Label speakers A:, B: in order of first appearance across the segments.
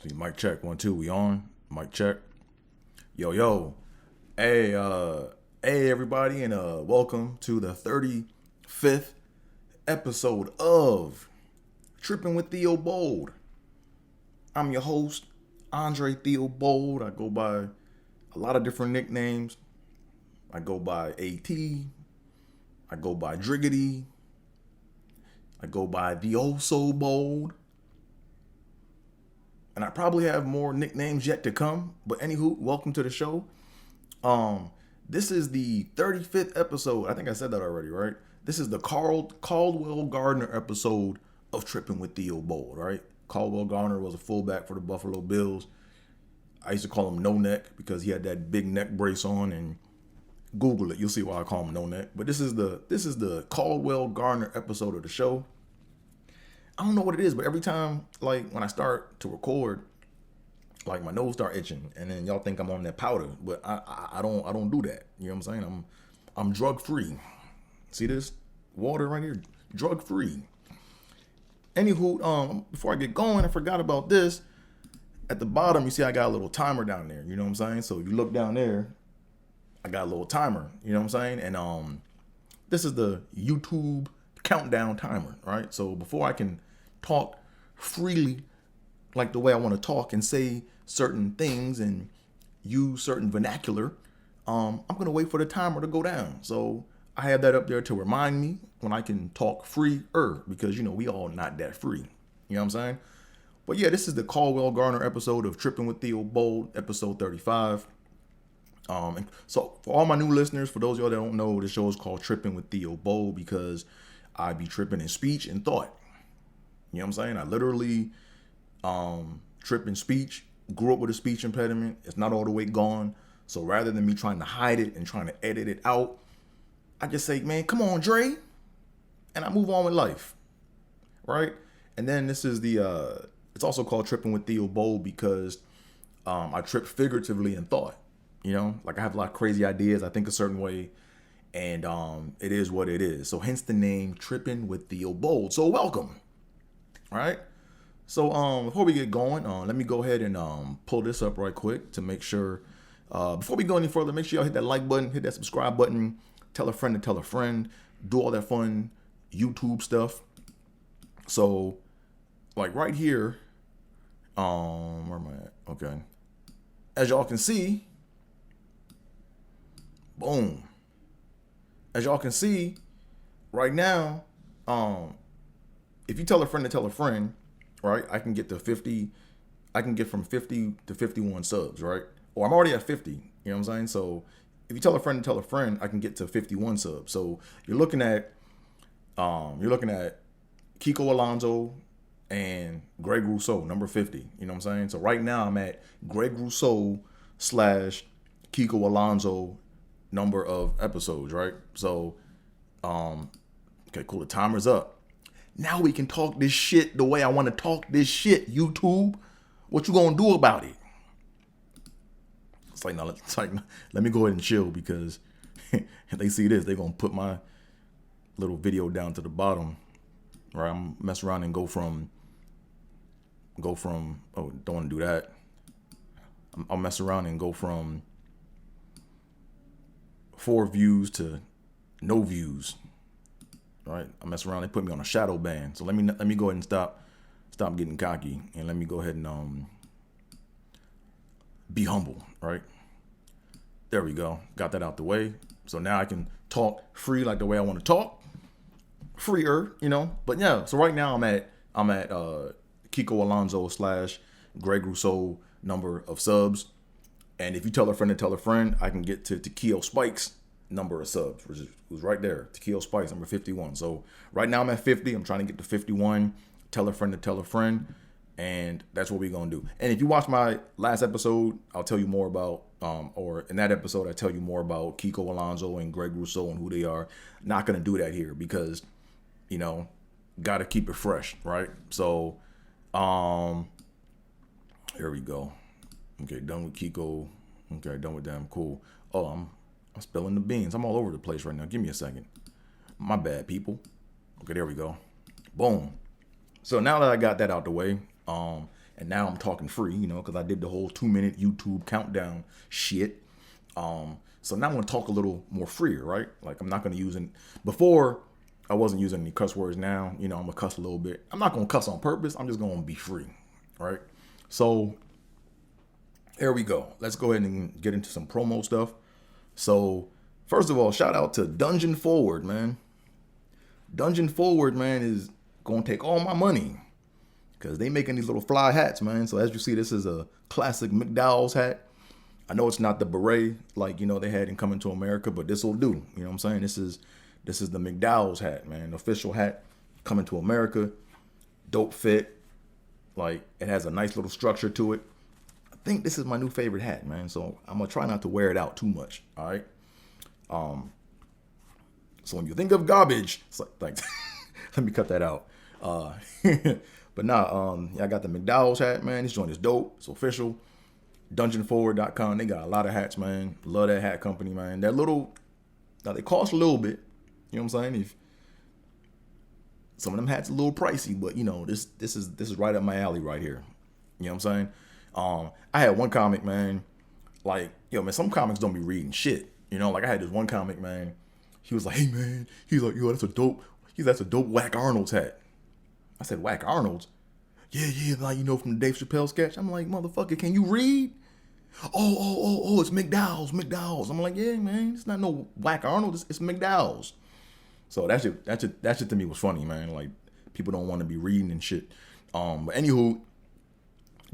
A: See, mic check, 1, 2, we on. Mic check. Yo. Hey, everybody, and welcome to the 35th episode of Trippin with Theobold. I'm your host, Andre Theobold. I go by a lot of different nicknames. I go by AT. I go by Driggity. I go by the Oh So Bold. And I probably have more nicknames yet to come. But anywho, welcome to the show. This is the 35th episode. I think I said that already, right? This is the Caldwell Gardner episode of Trippin with Theobold, right? Caldwell Gardner was a fullback for the Buffalo Bills. I used to call him No Neck because he had that big neck brace on, and Google it. You'll see why I call him No Neck. But this is the Caldwell Gardner episode of the show. I don't know what it is, but every time, like, when I start to record, like, my nose start itching, and then y'all think I'm on that powder, but I don't do that. You know what I'm saying? I'm drug free. See this water right here, drug free. Anywho, before I get going, I forgot about this. At the bottom, you see I got a little timer down there. You know what I'm saying? So if you look down there, I got a little timer. You know what I'm saying? And this is the YouTube countdown timer, right? So before I can talk freely like the way I want to talk and say certain things and use certain vernacular, I'm going to wait for the timer to go down. So I have that up there to remind me when I can talk freer, because, you know, we all not that free. You know what I'm saying? But yeah, this is the Caldwell Gardner episode of Trippin with Theobold, episode 35. And so for all my new listeners, for those of y'all that don't know, the show is called Trippin with Theobold because I be tripping in speech and thought. You know what I'm saying? I literally trip in speech, grew up with a speech impediment. It's not all the way gone. So rather than me trying to hide it and trying to edit it out, I just say, man, come on, Dre. And I move on with life. Right? And then this is it's also called Trippin with Theobold because I trip figuratively in thought. You know, like I have a lot of crazy ideas. I think a certain way. And it is what it is. So hence the name Trippin with Theobold. So welcome. All right. So before we get going, let me go ahead and pull this up right quick to make sure. Before we go any further, make sure y'all hit that like button, hit that subscribe button, tell a friend to tell a friend, do all that fun YouTube stuff. So like right here, where am I at? Okay. As y'all can see, boom. As y'all can see, right now, if you tell a friend to tell a friend, right, I can get to 50, I can get from 50 to 51 subs, right? Or I'm already at 50, you know what I'm saying? So if you tell a friend to tell a friend, I can get to 51 subs. So you're looking at Kiko Alonso and Greg Rousseau, number 50, you know what I'm saying? So right now I'm at Greg Rousseau / Kiko Alonso number of episodes, right? So, okay, cool. The timer's up. Now we can talk this shit the way I want to talk this shit, YouTube. What you gonna do about it? It's like, let me go ahead and chill because if they see this, they're gonna put my little video down to the bottom. Right? I'm mess around and go from, oh, don't want to do that. I'll mess around and go from 4 views to no views. All right, I mess around. They put me on a shadow ban. So let me go ahead and stop getting cocky, and let me go ahead and be humble. Right there we go. Got that out the way. So now I can talk free like the way I want to talk, freer, you know. But yeah, so right now I'm at Kiko Alonso / Greg Rousseau number of subs. And if you tell a friend to tell a friend, I can get to Keo Spikes number of subs, which was right there. Keo Spikes number 51. So right now I'm at 50. I'm trying to get to 51. Tell a friend to tell a friend. And that's what we're going to do. And if you watch my last episode, I'll tell you more about, or in that episode, I tell you more about Kiko Alonso and Greg Rousseau and who they are. Not going to do that here because, you know, got to keep it fresh, right? So, here we go. Okay, done with Kiko. Okay, done with them. Cool. Oh, I'm spilling the beans. I'm all over the place right now. Give me a second. My bad, people. Okay, there we go. Boom. So now that I got that out the way, and and now I'm talking free, you know, because I did the whole 2-minute YouTube countdown shit. So now I'm gonna talk a little more freer, right? Like I'm not gonna use before I wasn't using any cuss words. Now, you know, I'm gonna cuss a little bit. I'm not gonna cuss on purpose. I'm just gonna be free, right? So here we go. Let's go ahead and get into some promo stuff. So first of all, shout out to Dungeon Forward, man. Dungeon Forward, man, is gonna take all my money because they making these little fly hats, man. So as you see, this is a classic McDowell's hat. I know it's not the beret like, you know, they had in Coming to America, but this will do. You know what I'm saying? This is the McDowell's hat, man. Official hat, Coming to America. Dope fit. Like, it has a nice little structure to it. I think this is my new favorite hat, man. So I'm gonna try not to wear it out too much. All right. So when you think of garbage, it's like, thanks. Let me cut that out. But nah, I got the McDowell's hat, man. This joint is dope. It's official. DungeonForward.com. They got a lot of hats, man. Love that hat company, man. Now they cost a little bit. You know what I'm saying? If some of them hats a little pricey, but you know, this is right up my alley right here. You know what I'm saying? I had one comic, man. Like, yo, man, some comics don't be reading shit. You know, like I had this one comic, man. He was like, hey, man. He's like, yo, that's a dope Whack Arnold's hat. I said, Whack Arnold's? Yeah, like, you know, from the Dave Chappelle sketch. I'm like, motherfucker, can you read? Oh, it's McDowell's. I'm like, yeah, man, it's not no Whack Arnold, it's McDowell's. So that shit to me was funny, man. Like, people don't want to be reading and shit. But anywho,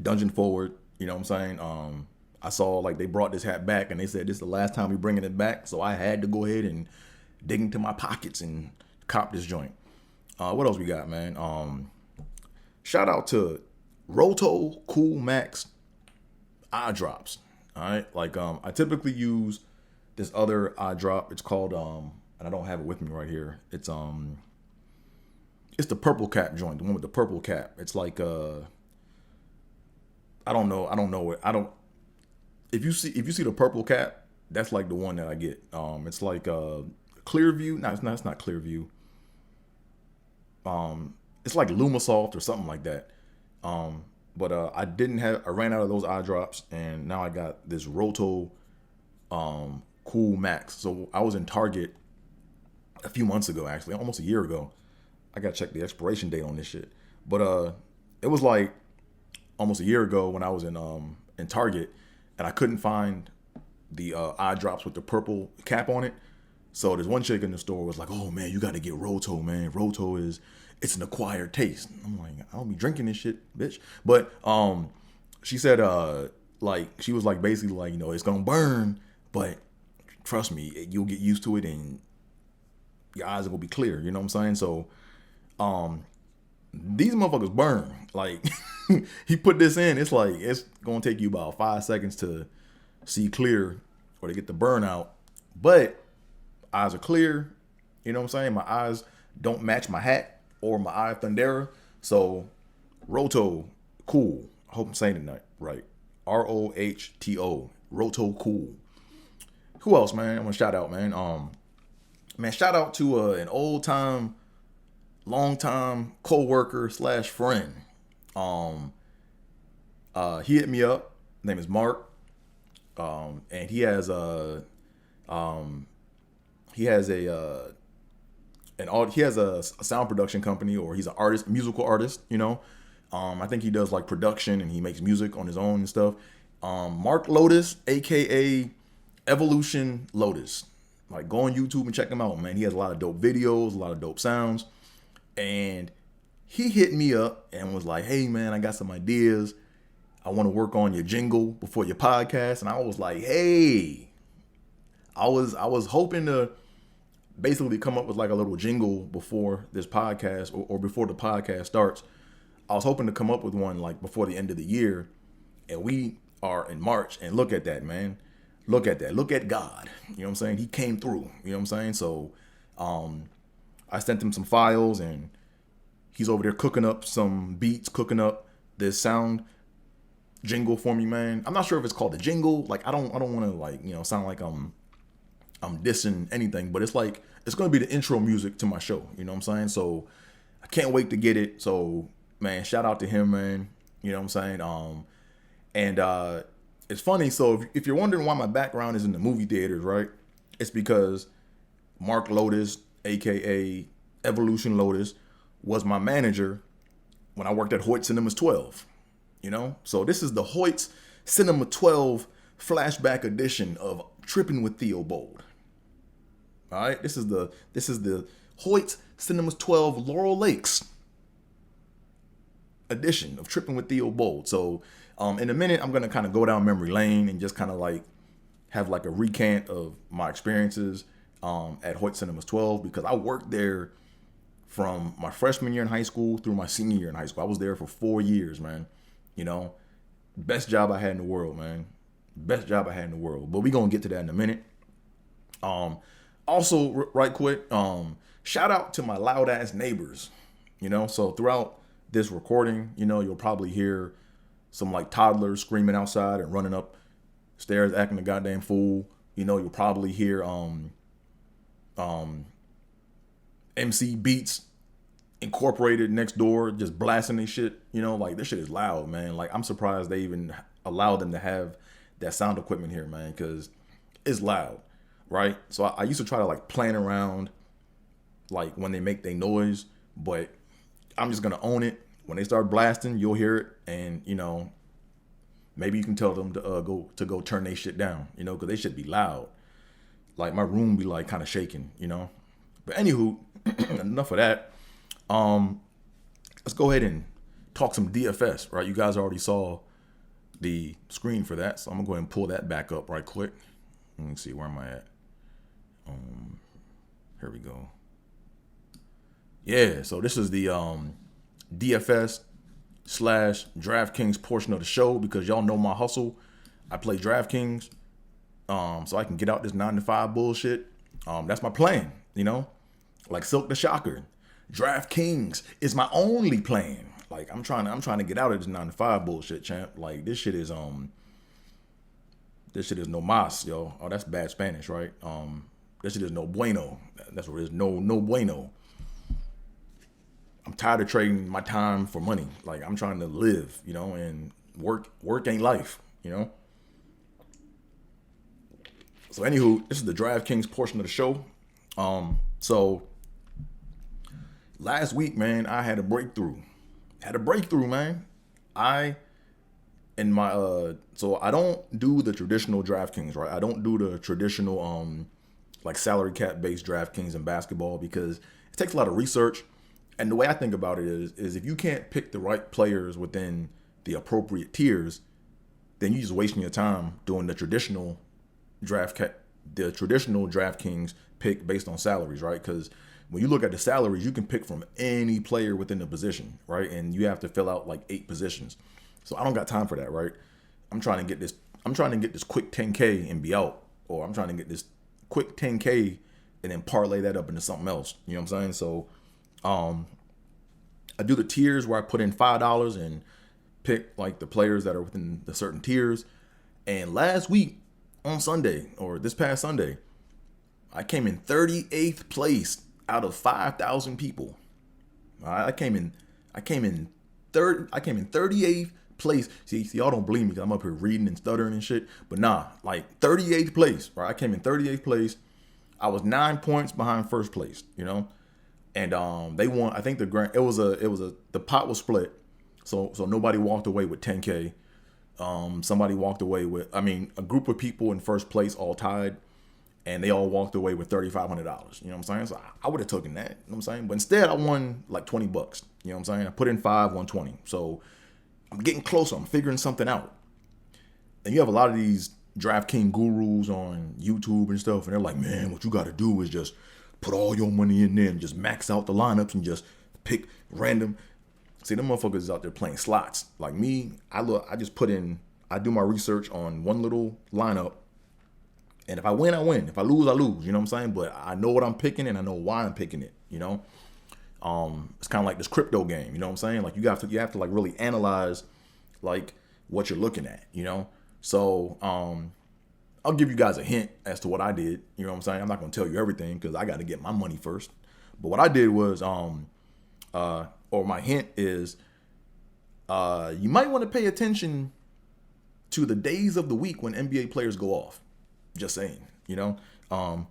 A: Dungeon Forward, you know what I'm saying? I saw, like, they brought this hat back, and they said this is the last time we're bringing it back, so I had to go ahead and dig into my pockets and cop this joint. What else we got, man? Shout out to Roto Cool Max eye drops. All right, like I typically use this other eye drop. It's called and I don't have it with me right here. It's the purple cap joint, the one with the purple cap. It's like I don't know it. If you see the purple cap, that's like the one that I get. It's like Clearview. No, it's not Clearview. It's like Lumasoft or something like that. But I ran out of those eye drops, and now I got this Roto Cool Max. So I was in Target a few months ago, actually, almost a year ago. I gotta check the expiration date on this shit. But it was like almost a year ago when I was in Target, and I couldn't find the eye drops with the purple cap on it. So there's one chick in the store was like, "Oh man, you got to get Roto, man. Roto it's an acquired taste." I'm like, I don't be drinking this shit, bitch. But she said like she was like basically like, you know, it's gonna burn, but trust me, you'll get used to it and your eyes will be clear. You know what I'm saying? So these motherfuckers burn. Like he put this in, it's like it's gonna take you about 5 seconds to see clear or to get the burn out, but eyes are clear. You know what I'm saying? My eyes don't match my hat or my eye Thundera. So Roto Cool. I hope I'm saying it right. ROHTO. Roto Cool. Who else, man? I'm gonna shout out, man. Shout out to an old time, long time co-worker / friend. He hit me up. His name is Mark. And he has a sound production company, or he's an artist, musical artist, you know. I think he does like production and he makes music on his own and stuff. Mark Lotus, aka Evolution Lotus. Like, go on YouTube and check him out, man. He has a lot of dope videos, a lot of dope sounds. And he hit me up and was like, "Hey man, I got some ideas. I want to work on your jingle before your podcast." And I was like, "Hey." I was hoping to basically come up with like a little jingle before this podcast or before the podcast starts. I was hoping to come up with one like before the end of the year, and we are in March, and look at that, man. Look at that. Look at God. You know what I'm saying? He came through. You know what I'm saying? So I sent him some files, and he's over there cooking up some beats, cooking up this sound jingle for me, man. I'm not sure if it's called a jingle. Like, I don't want to, like, you know, sound like I'm dissing anything, but it's like, it's going to be the intro music to my show. You know what I'm saying? So I can't wait to get it. So, man, shout out to him, man. You know what I'm saying? And it's funny. So if you're wondering why my background is in the movie theaters, right? It's because Mark Lotus, aka Evolution Lotus, was my manager when I worked at Hoyts Cinemas 12. You know, so this is the Hoyts Cinema 12 flashback edition of Trippin with Theobold. All right, this is the Hoyts Cinemas 12 Laurel Lakes edition of Trippin with Theobold. So in a minute, I'm gonna kind of go down memory lane and just kind of like have like a recant of my experiences at Hoyt Cinemas 12, because I worked there from my freshman year in high school through my senior year in high school. I was there for 4 years, man. You know, best job I had in the world, man. Best job I had in the world. But we gonna get to that in a minute. Also, right quick, shout out to my loud ass neighbors. You know, so throughout this recording, you know, you'll probably hear some like toddlers screaming outside and running up stairs acting a goddamn fool. You know, you'll probably hear MC Beats Incorporated next door just blasting their shit. You know, like this shit is loud, man. Like I'm surprised they even allowed them to have that sound equipment here, man, because it's loud, right? So I used to try to like plan around like when they make their noise, but I'm just gonna own it. When they start blasting, you'll hear it, and you know, maybe you can tell them to go turn their shit down, you know, because they should be loud. Like my room be like kind of shaking, you know. But anywho, enough of that. Let's go ahead and talk some DFS, right? You guys already saw the screen for that, so I'm gonna go ahead and pull that back up right quick. Let me see, where am I at? Here we go. Yeah, so this is the DFS / DraftKings portion of the show, because y'all know my hustle. I play DraftKings, so I can get out this 9 to 5 bullshit. That's my plan, you know, like Silk the Shocker. DraftKings is my only plan. Like I'm trying to get out of this 9 to 5 bullshit, champ. Like this shit is no mas, yo. Oh, that's bad Spanish, right? This shit is no bueno. That's what it is. No bueno. I'm tired of trading my time for money. Like I'm trying to live, you know, and work ain't life, you know. So anywho, this is the DraftKings portion of the show. So last week, man, I had a breakthrough. Man. So I don't do the traditional DraftKings, right? I don't do the traditional like salary cap based DraftKings in basketball, because it takes a lot of research. And the way I think about it is if you can't pick the right players within the appropriate tiers, then you're just wasting your time doing the traditional DraftKings pick based on salaries, right? Because when you look at the salaries, you can pick from any player within the position, right? And you have to fill out like 8 positions. So I don't got time for that, right? I'm trying to get this quick 10K and be out, or I'm trying to get this quick 10K and then parlay that up into something else. You know what I'm saying? So I do the tiers where I put in $5 and pick like the players that are within the certain tiers. And last week on Sunday, or this past Sunday, I came in 38th place out of 5,000 people. All right, I came in 38th place. See, y'all don't believe me because I'm up here reading and stuttering and shit. But nah, like 38th place, right? I came in 38th place. I was 9 points behind first place, you know. And they won. I think the pot was split, so nobody walked away with 10K. Somebody walked away with, a group of people in first place all tied, and they all walked away with $3,500. You know what I'm saying? So I would have taken that. You know what I'm saying? But instead, I won like $20. You know what I'm saying? I put in 5, won 20. So I'm getting closer. I'm figuring something out. And you have a lot of these DraftKings gurus on YouTube and stuff, and they're like, man, what you got to do is just put all your money in there and just max out the lineups and just pick random. See, them motherfuckers out there playing slots. Like me, I do my research on one little lineup, and if I win, I win. If I lose, I lose. You know what I'm saying? But I know what I'm picking, and I know why I'm picking it. You know, it's kind of like this crypto game. You know what I'm saying? Like you have to like really analyze like what you're looking at. You know, so I'll give you guys a hint as to what I did. You know what I'm saying? I'm not going to tell you everything because I got to get my money first. But what I did was, or my hint is, You might want to pay attention to the days of the week when NBA players go off. Just saying, you know. I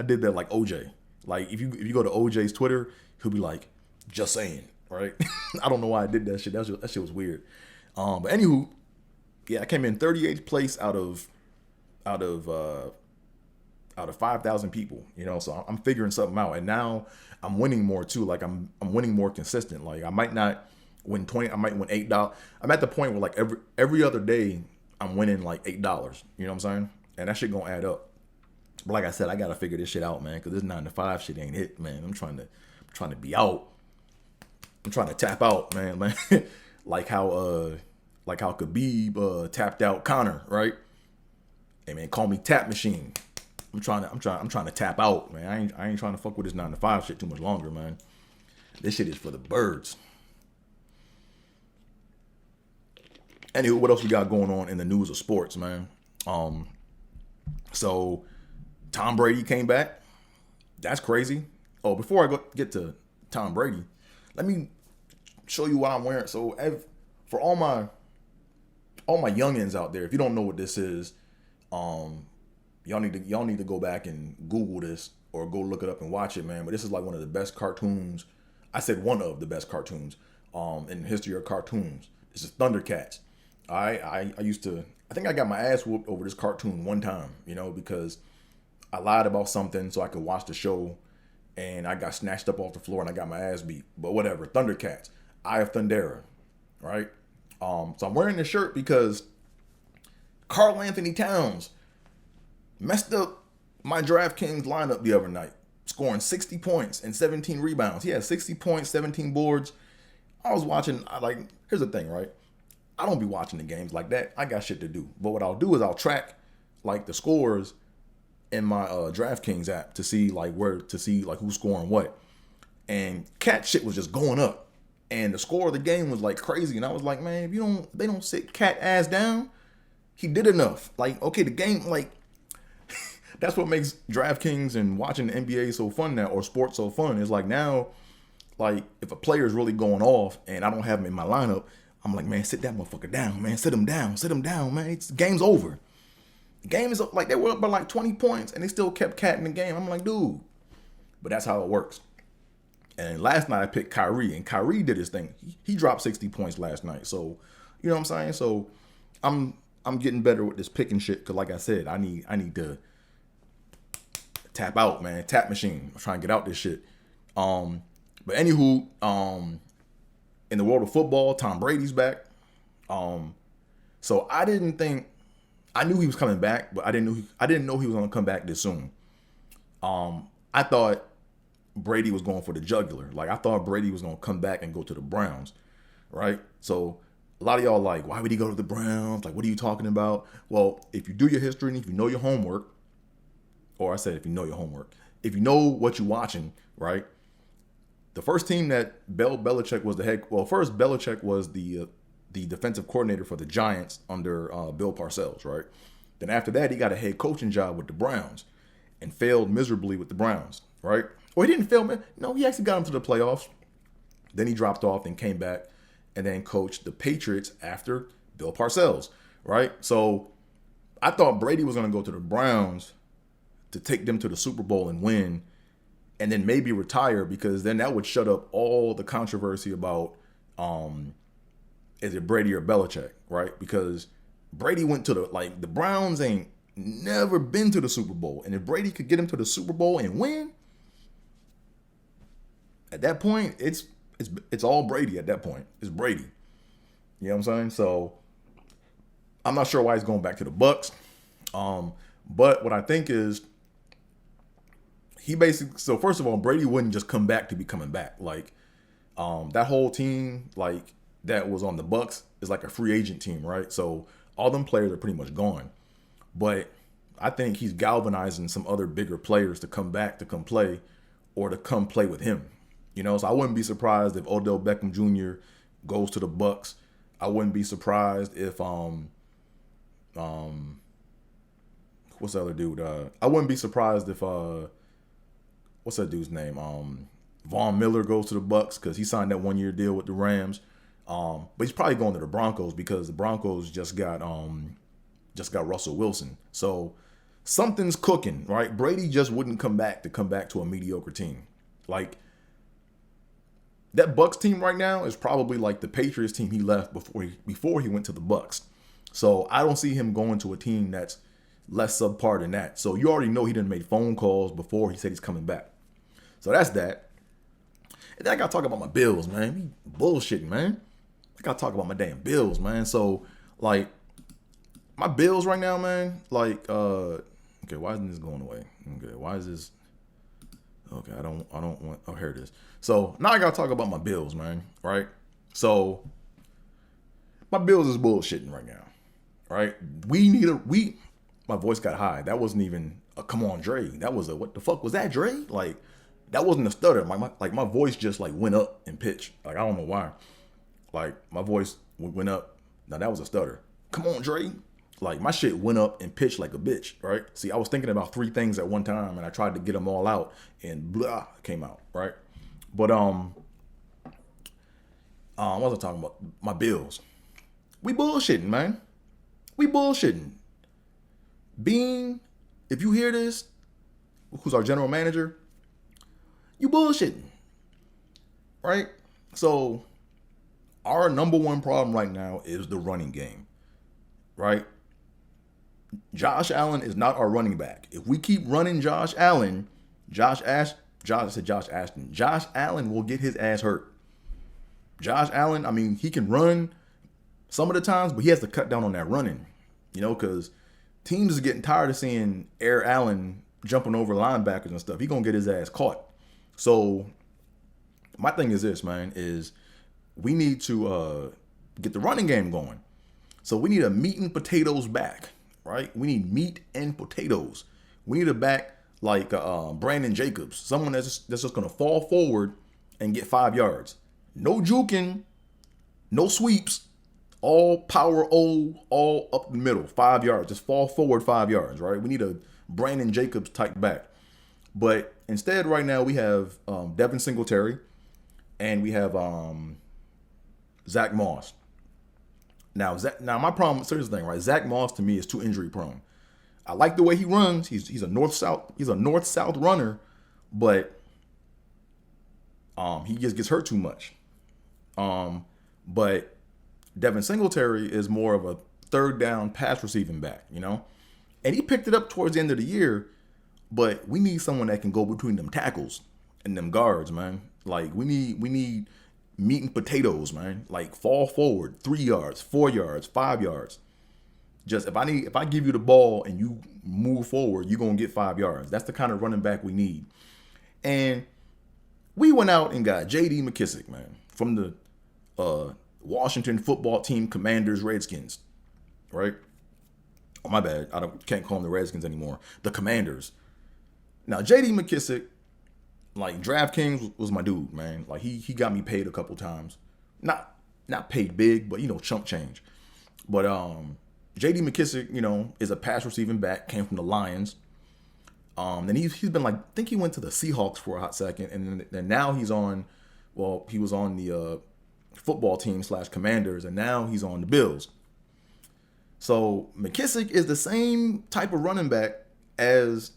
A: did that like OJ. Like if you go to OJ's Twitter, he'll be like, "Just saying," right? I don't know why I did that shit. That shit was weird. But anywho, yeah, I came in 38th place out of 5,000 people. You know, so I'm figuring something out, and now I'm winning more too. Like I'm winning more consistent. Like I might not win 20. I might win $8. I'm at the point where like every other day I'm winning like $8. You know what I'm saying? And that shit gonna add up. But like I said, I gotta figure this shit out, man, because this 9 to 5 shit ain't it, man. I'm trying to be out. I'm trying to tap out, man. like how Khabib tapped out Conor, right? Hey man, call me Tap Machine. I'm trying to tap out, man. I ain't trying to fuck with this 9 to 5 shit too much longer, man. This shit is for the birds. Anyway, what else we got going on in the news of sports, man? So Tom Brady came back. That's crazy. Oh, before I get to Tom Brady, let me show you what I'm wearing. So for all my youngins out there, if you don't know what this is, y'all need to go back and Google this or go look it up and watch it, man. But this is like one of the best cartoons. I said one of the best cartoons in the history of cartoons. This is Thundercats. I think I got my ass whooped over this cartoon one time, you know, because I lied about something so I could watch the show, and I got snatched up off the floor and I got my ass beat. But whatever, Thundercats, Eye of Thundera, right? So I'm wearing this shirt because Karl Anthony Towns messed up my DraftKings lineup the other night, scoring 60 points and 17 rebounds. He had 60 points, 17 boards. I was watching, here's the thing, right? I don't be watching the games like that. I got shit to do. But what I'll do is I'll track like the scores in my DraftKings app to see who's scoring what. And Cat shit was just going up. And the score of the game was like crazy. And I was like, man, if they don't sit Cat ass down, he did enough. Like, okay, the game, like, that's what makes DraftKings and watching the NBA so fun now, or sports so fun. It's like now, like, if a player is really going off and I don't have him in my lineup, I'm like, man, sit that motherfucker down, man. Sit him down, man. The game's over. The game is like, they were up by like 20 points and they still kept Cat in the game. I'm like, dude. But that's how it works. And last night I picked Kyrie, and Kyrie did his thing. He dropped 60 points last night. So, you know what I'm saying? So I'm getting better with this picking shit, because like I said, I need to tap out, man. Tap machine. I'm trying to get out this shit. But anywho, in the world of football, Tom Brady's back. So I knew he was coming back, but I didn't know he was gonna come back this soon. I thought Brady was going for the jugular. Like, I thought Brady was gonna come back and go to the Browns, right? So a lot of y'all like, why would he go to the Browns? Like, what are you talking about? Well, if you do your history and if you know your homework, or I said if you know your homework, if you know what you're watching, right? The first team that Belichick was first Belichick was the defensive coordinator for the Giants under Bill Parcells, right? Then after that, he got a head coaching job with the Browns and failed miserably with the Browns, right? Well, he didn't fail, man. No, he actually got him to the playoffs. Then he dropped off and came back and then coached the Patriots after Bill Parcells, right? So I thought Brady was going to go to the Browns to take them to the Super Bowl and win, and then maybe retire, because then that would shut up all the controversy about is it Brady or Belichick, right? Because Brady went to the Browns ain't never been to the Super Bowl. And if Brady could get him to the Super Bowl and win, at that point, it's all Brady at that point. It's Brady. You know what I'm saying? So I'm not sure why he's going back to the Bucs. But what I think is so first of all, Brady wouldn't just come back to be coming back. Like, that whole team, like, that was on the Bucs is like a free agent team, right? So all them players are pretty much gone. But I think he's galvanizing some other bigger players to come back to come play, or to come play with him. You know, so I wouldn't be surprised if Odell Beckham Jr. goes to the Bucs. I wouldn't be surprised if what's the other dude? I wouldn't be surprised if what's that dude's name? Von Miller goes to the Bucs, because he signed that 1-year deal with the Rams. But he's probably going to the Broncos because the Broncos just got Russell Wilson. So something's cooking, right? Brady just wouldn't come back to a mediocre team. Like that Bucks team right now is probably like the Patriots team he left before he went to the Bucks. So I don't see him going to a team that's less subpar than that. So you already know he didn't make phone calls before he said he's coming back. So that's that. And then I gotta talk about my Bills, man. We bullshitting, man. I gotta talk about my damn Bills, man. So like my Bills right now, man. Like okay, why isn't this going away? Okay, why is this? Okay, I don't want. Oh, here it is. So now I gotta talk about my Bills, man. Right. So my Bills is bullshitting right now. Right. My voice got high. That wasn't even a come on, Dre. That was a what the fuck was that, Dre? Like that wasn't a stutter. My voice just like went up in pitch. Like I don't know why. Like my voice went up. Now that was a stutter. Come on, Dre. Like my shit went up and pitched like a bitch, right? See, I was thinking about 3 things at one time and I tried to get them all out and blah came out, right? But what was I talking about? My Bills. We bullshitting, man. We bullshitting. Bean, if you hear this, who's our general manager, you bullshitting. Right? So our number one problem right now is the running game. Right? Josh Allen is not our running back. If we keep running Josh Allen will get his ass hurt. Josh Allen, I mean, he can run some of the times, but he has to cut down on that running, because teams is getting tired of seeing Air Allen jumping over linebackers and stuff. He gonna get his ass caught. So my thing is this, man, is we need to get the running game going. So we need a meat and potatoes back, right? We need meat and potatoes. We need a back like Brandon Jacobs, someone that's just gonna fall forward and get 5 yards. No juking, no sweeps, all power all up the middle, 5 yards. Just fall forward 5 yards, right? We need a Brandon Jacobs type back. But instead, right now we have Devin Singletary and we have Zach Moss. Now my problem, here's the thing, right? Zach Moss to me is too injury prone. I like the way he runs. He's a north-south runner, but he just gets hurt too much. But Devin Singletary is more of a third down pass receiving back, and he picked it up towards the end of the year. But we need someone that can go between them tackles and them guards, man. Like we need meat and potatoes, man. Like fall forward 3 yards, 4 yards, 5 yards. Just if I give you the ball and you move forward, you're gonna get 5 yards. That's the kind of running back we need. And we went out and got J.D. McKissic, man, from the Washington football team Commanders Redskins, right? Oh, my bad. Can't call them the Redskins anymore. The Commanders. Now, J.D. McKissic, like DraftKings was my dude, man. Like he got me paid a couple times. Not paid big, but chump change. But J.D. McKissic, is a pass receiving back, came from the Lions. And he's been like, I think he went to the Seahawks for a hot second, and then now he was on the football team / Commanders, and now he's on the Bills. So McKissic is the same type of running back as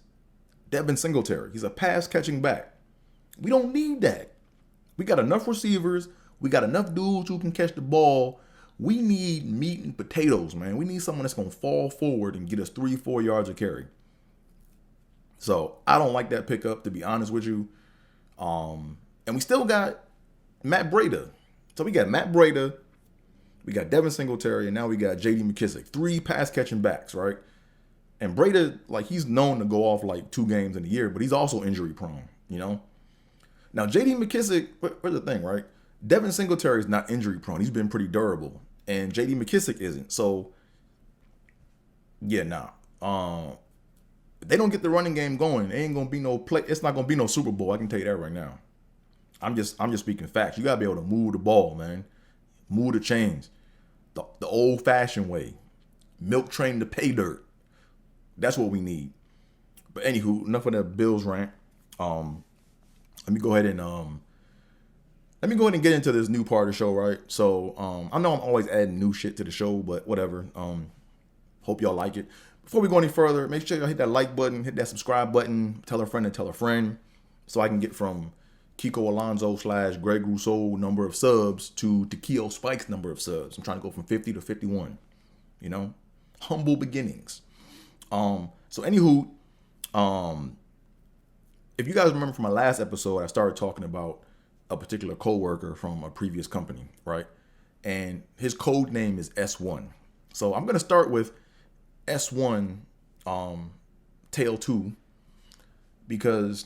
A: Devin Singletary. He's a pass catching back. We don't need that. We got enough receivers. We got enough dudes who can catch the ball. We need meat and potatoes, man. We need someone that's going to fall forward and get us 3-4 yards of carry. So I don't like that pickup, to be honest with you. And we still got Matt Breida. So we got Matt Breida, we got Devin Singletary, and now we got J.D. McKissic. 3 pass catching backs, right? And Breida, like, he's known to go off like 2 games in a year, but he's also injury prone, Now, J.D. McKissic, here's the thing, right? Devin Singletary is not injury prone. He's been pretty durable. And J.D. McKissic isn't. So, yeah, nah. If they don't get the running game going, it ain't going to be no play. It's not going to be no Super Bowl. I can tell you that right now. I'm just speaking facts. You got to be able to move the ball, man. Move the chains. The old-fashioned way. Milk train to pay dirt. That's what we need. But anywho, enough of that Bills rant. Let me go ahead and let me go ahead and get into this new part of the show, right? So I know I'm always adding new shit to the show, but whatever. Hope y'all like it. Before we go any further, make sure y'all hit that like button, hit that subscribe button, tell a friend and tell a friend, so I can get from Kiko Alonso / Greg Rousseau number of subs to Keo Spike's number of subs. I'm trying to go from 50 to 51. You know, humble beginnings. So anywho, if you guys remember from my last episode, I started talking about a particular coworker from a previous company, right? And his code name is S1. So I'm gonna start with S1 Tail 2 because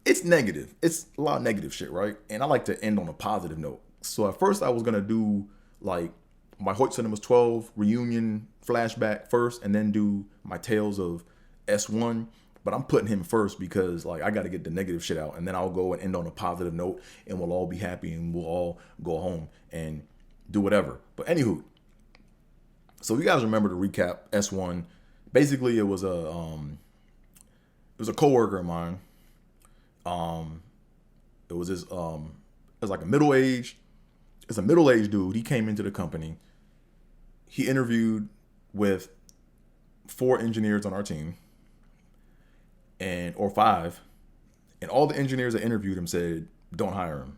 A: it's negative. It's a lot of negative shit, right? And I like to end on a positive note. So at first I was gonna do like my Hoyts Cinemas 12 reunion flashback first, and then do my Tales of S1. But I'm putting him first because like I got to get the negative shit out, and then I'll go and end on a positive note, and we'll all be happy, and we'll all go home and do whatever. But anywho, so you guys remember to recap S1. Basically, it was a coworker of mine. It was his it was like a middle-aged dude. He came into the company. He interviewed with 4 engineers on our team, or 5, and all the engineers that interviewed him said, don't hire him.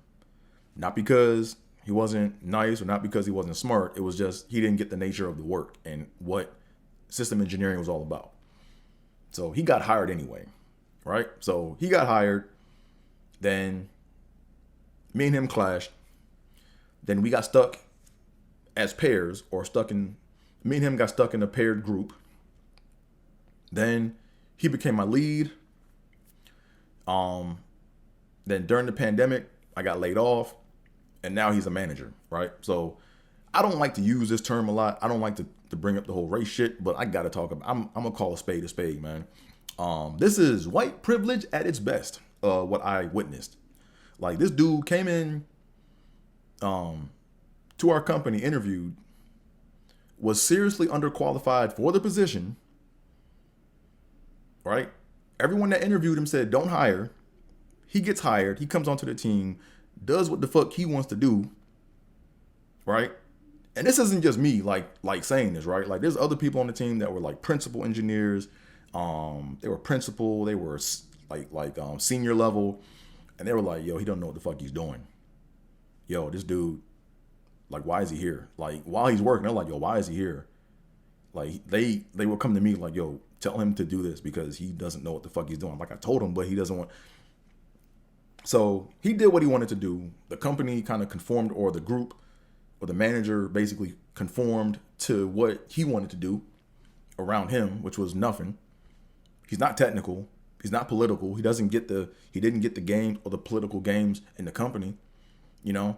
A: Not because he wasn't nice or not because he wasn't smart. It was just he didn't get the nature of the work and what system engineering was all about. So he got hired anyway, right? So he got hired. Then me and him clashed. Then we got stuck as pairs, me and him got stuck in a paired group. Then he became my lead. Then during the pandemic, I got laid off, and now he's a manager, right? So I don't like to use this term a lot. I don't like to bring up the whole race shit, but I gotta talk about. I'm gonna call a spade, man. This is white privilege at its best. What I witnessed, like this dude came in, to our company, interviewed, was seriously underqualified for the position. Right? Everyone that interviewed him said, don't hire. He gets hired. He comes onto the team, does what the fuck he wants to do. Right? And this isn't just me like saying this, right? Like there's other people on the team that were like principal engineers. They were principal. They were like senior level. And they were like, yo, he don't know what the fuck he's doing. Yo, this dude, like, why is he here? Like while he's working, they're like, yo, why is he here? Like they will come to me like, yo, tell him to do this because he doesn't know what the fuck he's doing. Like I told him, but he doesn't want. So he did what he wanted to do. The company kind of conformed, or the group or the manager basically conformed to what he wanted to do around him, which was nothing. He's not technical. He's not political. He didn't get the game or the political games in the company, you know.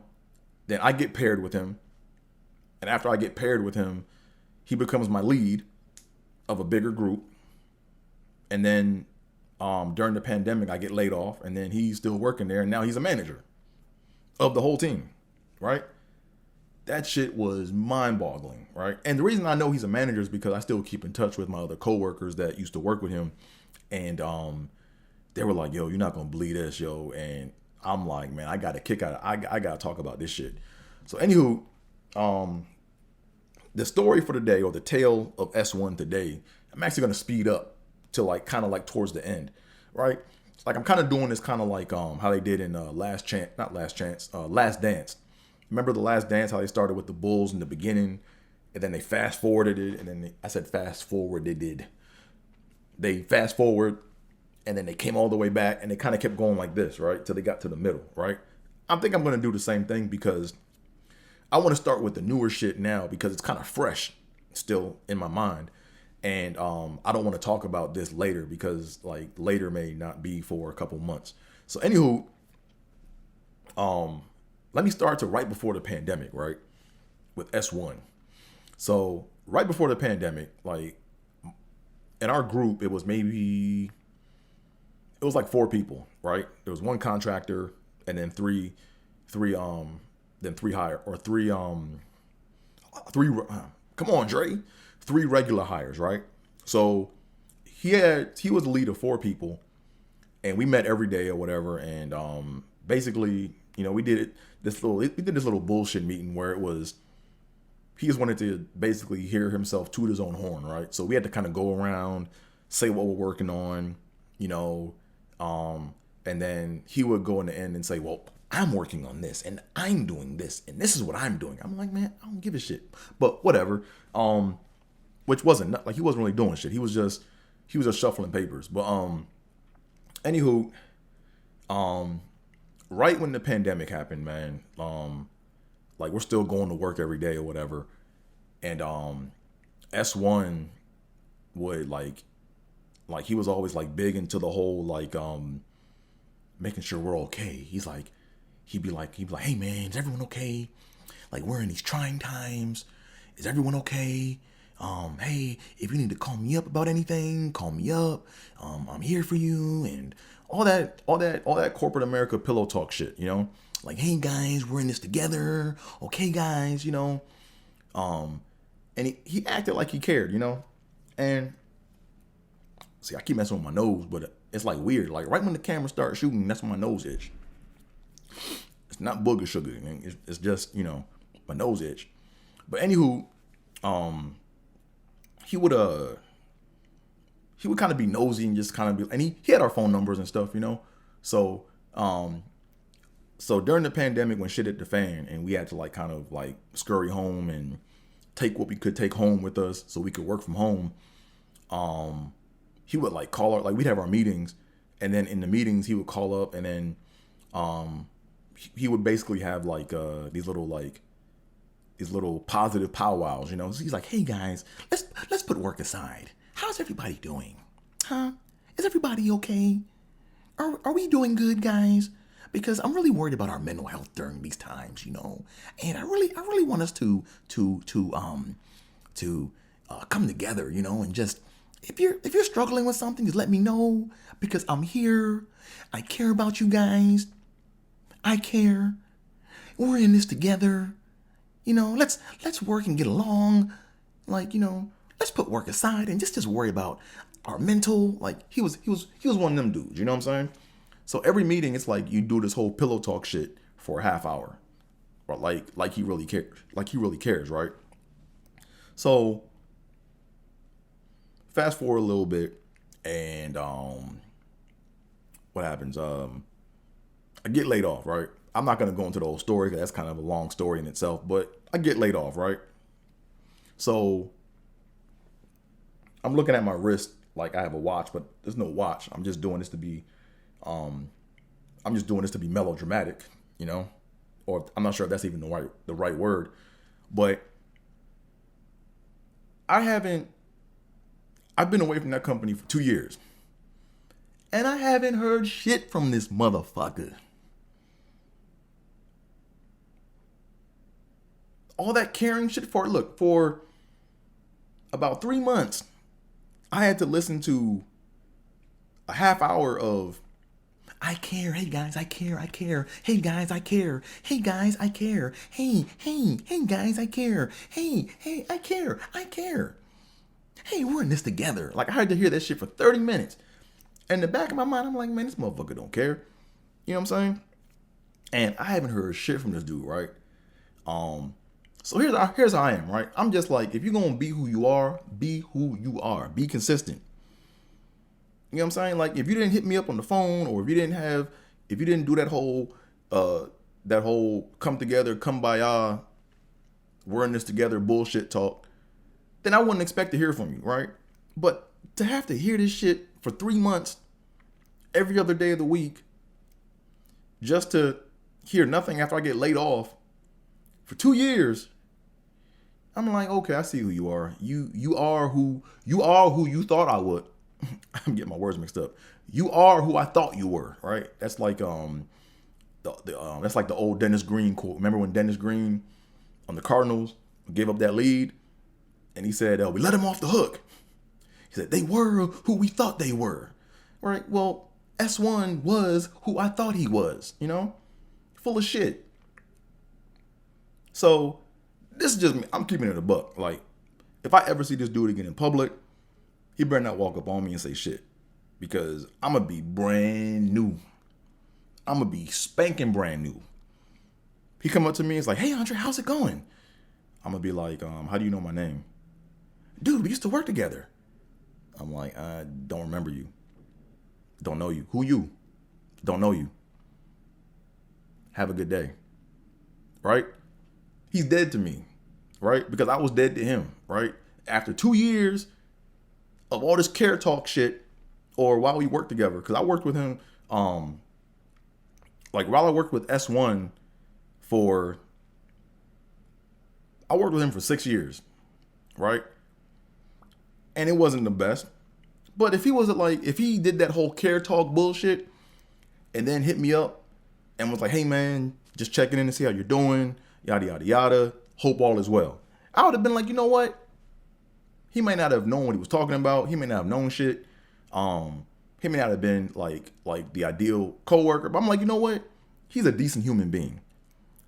A: Then I get paired with him. And after I get paired with him, he becomes my lead of a bigger group. And then during the pandemic, I get laid off, and then he's still working there, and now he's a manager of the whole team, right? That shit was mind-boggling, right? And the reason I know he's a manager is because I still keep in touch with my other coworkers that used to work with him, and they were like, yo, you're not gonna believe this, yo. And I'm like, man, I got a kick out of I gotta talk about this shit. So anywho, the story for today, or the tale of S1 today, I'm actually gonna speed up to like kind of like towards the end, right? Like I'm kind of doing this kind of like how they did in Last Dance. Remember the Last Dance, how they started with the Bulls in the beginning, and then they fast forwarded it, and then they fast forward, and then they came all the way back, and they kind of kept going like this, right, till they got to the middle, right? I think I'm gonna do the same thing because I want to start with the newer shit now because it's kind of fresh still in my mind. And I don't want to talk about this later because like later may not be for a couple months. So anywho, let me start to right before the pandemic, right? With S1. So right before the pandemic, like in our group, it was like 4 people, right? There was 1 contractor and then three hire, or three, come on, Dre. 3 regular hires, right? So he was the lead of 4 people, and we met every day or whatever. And basically, We did this little bullshit meeting where it was he just wanted to basically hear himself toot his own horn, right? So we had to kind of go around, say what we're working on, and then he would go in the end and say, well, I'm working on this and I'm doing this and this is what I'm doing. I'm like, man, I don't give a shit. But whatever. Which wasn't like he wasn't really doing shit. He was just shuffling papers. But anywho, right when the pandemic happened, man, like we're still going to work every day or whatever. And S1 would like he was always like big into the whole like making sure we're okay. He'd be like, hey man, is everyone okay? Like we're in these trying times. Is everyone okay? Hey, if you need to call me up about anything, call me up. I'm here for you, and all that corporate America pillow talk shit, Like, hey guys, we're in this together. Okay, guys, And he acted like he cared, And see, I keep messing with my nose, but it's like weird. Like right when the camera starts shooting, that's when my nose itch. It's not booger sugar. It's just, my nose itch. But anywho, he would kind of be nosy and just kind of be, and he had our phone numbers and stuff, So, so during the pandemic when shit hit the fan and we had to like kind of like scurry home and take what we could take home with us so we could work from home, he would like call our, like we'd have our meetings, and then in the meetings he would call up, and then he would basically have like these little positive powwows, So he's like, hey guys, let's put work aside. How's everybody doing? Huh? Is everybody okay? Are we doing good, guys? Because I'm really worried about our mental health during these times, And I really want us to come together, and just if you're struggling with something, just let me know, because I'm here. I care about you guys. I care. We're in this together. Let's work and get along. Like, let's put work aside and just worry about our mental. Like he was one of them dudes, you know what I'm saying? So every meeting, it's like you do this whole pillow talk shit for a half hour, or like he really cares, right? So fast forward a little bit, and what happens? I get laid off, right? I'm not gonna go into the whole story because that's kind of a long story in itself, but I get laid off, right? So I'm looking at my wrist like I have a watch, but there's no watch. I'm just doing this to be melodramatic, or I'm not sure if that's even the right word, but I've been away from that company for 2 years, and I haven't heard shit from this motherfucker. All that caring shit for about 3 months, I had to listen to a half hour of, I care. Hey guys, I care. Hey guys, I care. Hey guys, I care. Hey guys, I care. Hey, I care. Hey, we're in this together. Like I had to hear that shit for 30 minutes. In the back of my mind, I'm like, man, this motherfucker don't care. You know what I'm saying? And I haven't heard shit from this dude, right? So here's how I am, right? I'm just like, if you're gonna be who you are, be who you are. Be consistent. You know what I'm saying? Like if you didn't hit me up on the phone, or if you didn't do that whole come together, kumbaya, we're in this together bullshit talk, then I wouldn't expect to hear from you, right? But to have to hear this shit for 3 months, every other day of the week, just to hear nothing after I get laid off for 2 years, I'm like, okay, I see who you are. You are who you thought I would. I'm getting my words mixed up. You are who I thought you were, right? That's like that's like the old Dennis Green quote. Remember when Dennis Green on the Cardinals gave up that lead, and he said, "We let him off the hook." He said, "They were who we thought they were." Right? Well, S1 was who I thought he was. Full of shit. So this is just me. I'm keeping it a buck. Like, if I ever see this dude again in public, he better not walk up on me and say shit, because I'm going to be brand new. I'm going to be spanking brand new. He come up to me and is like, hey, Andre, how's it going? I'm going to be like, how do you know my name? Dude, we used to work together. I'm like, I don't remember you. Don't know you. Who you? Don't know you. Have a good day. Right? He's dead to me. Right? Because I was dead to him. Right? After 2 years of all this care talk shit, or while we worked together, because I worked with him, like while I worked with S1 I worked with him for 6 years. Right? And it wasn't the best. But if he did that whole care talk bullshit and then hit me up and was like, hey man, just checking in to see how you're doing, yada, yada, yada, hope all is well. I would have been like, you know what? He may not have known what he was talking about. He may not have known shit. He may not have been like the ideal coworker, but I'm like, you know what? He's a decent human being.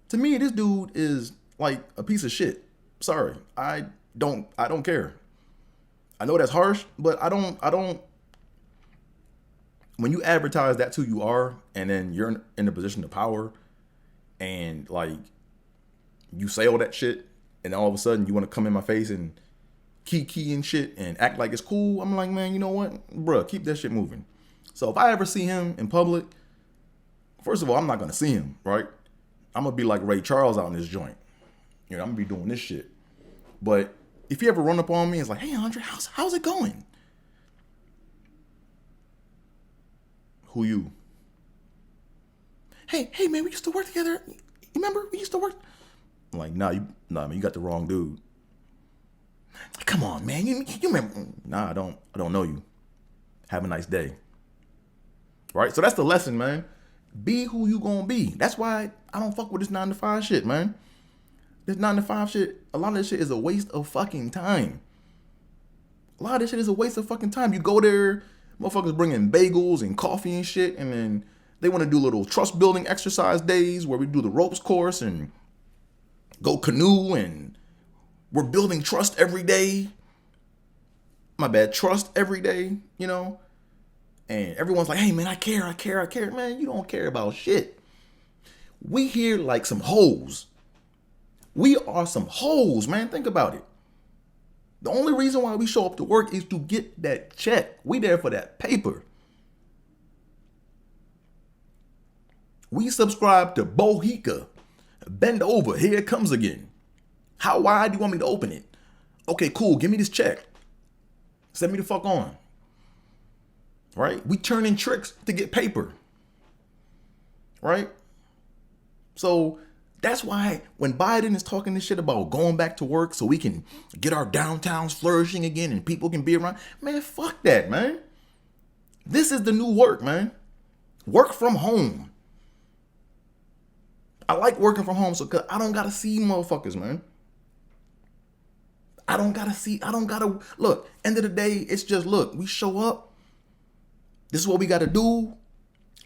A: To me, this dude is like a piece of shit. Sorry. I don't care. I know that's harsh, but I don't. When you advertise that's who you are, and then you're in a position of power, and like you say all that shit, and all of a sudden you want to come in my face and key and shit and act like it's cool, I'm like, man, you know what, bruh, keep that shit moving. So if I ever see him in public, first of all, I'm not gonna see him, right? I'm gonna be like Ray Charles out in this joint. You know, I'm gonna be doing this shit. But if you ever run up on me and it's like, hey, Andre, how's it going? Who you? Hey, man, we used to work together. You remember? We used to work. I'm like, man, you got the wrong dude. Come on, man. You remember? Nah, I don't know you. Have a nice day. Right? So that's the lesson, man. Be who you gonna be. That's why I don't fuck with this 9 to 5 shit, man. This 9 to 5 shit, a lot of this shit is a waste of fucking time. A lot of this shit is a waste of fucking time. You go there, motherfuckers bringing bagels and coffee and shit, and then they want to do little trust building exercise days where we do the ropes course and go canoe, and we're building trust every day. Trust every day, you know? And everyone's like, hey man, I care. Man, you don't care about shit. We here like some hoes. We are some hoes, man. Think about it. The only reason why we show up to work is to get that check. We there for that paper. We subscribe to Bohica. Bend over. Here it comes again. How wide do you want me to open it? Okay, cool. Give me this check. Send me the fuck on. Right? We turn in tricks to get paper. Right? So that's why when Biden is talking this shit about going back to work so we can get our downtowns flourishing again and people can be around, man, fuck that, man. This is the new work, man. Work from home. I like working from home cause I don't gotta see motherfuckers, man. Look, end of the day, it's just, look, we show up. This is what we gotta do.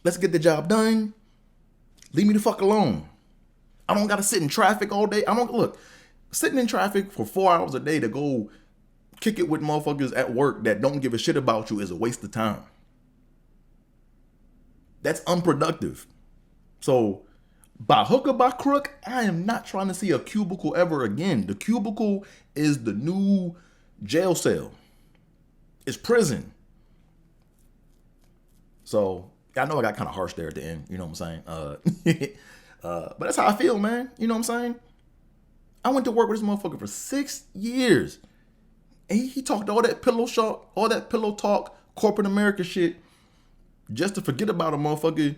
A: Let's get the job done. Leave me the fuck alone. I don't gotta sit in traffic all day. Sitting in traffic for 4 hours a day to go kick it with motherfuckers at work that don't give a shit about you is a waste of time. That's unproductive. So by hook or by crook, I am not trying to see a cubicle ever again. The cubicle is the new jail cell. It's prison. So I know I got kind of harsh there at the end. You know what I'm saying? But that's how I feel, man. You know what I'm saying? I went to work with this motherfucker for 6 years. And he talked all that pillow talk, corporate America shit, just to forget about a motherfucker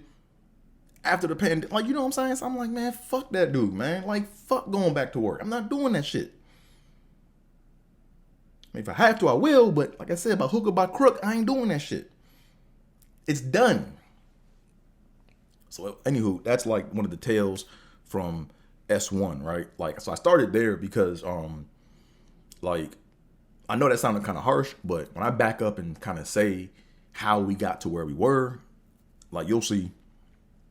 A: after the pandemic. Like, you know what I'm saying? So I'm like, man, fuck that dude, man. Like, fuck going back to work. I'm not doing that shit. I mean, if I have to, I will. But like I said, by hook or by crook, I ain't doing that shit. It's done. So anywho, that's like one of the tales from S1, right? Like, so I started there because, like, I know that sounded kind of harsh, but when I back up and kind of say how we got to where we were, like, you'll see.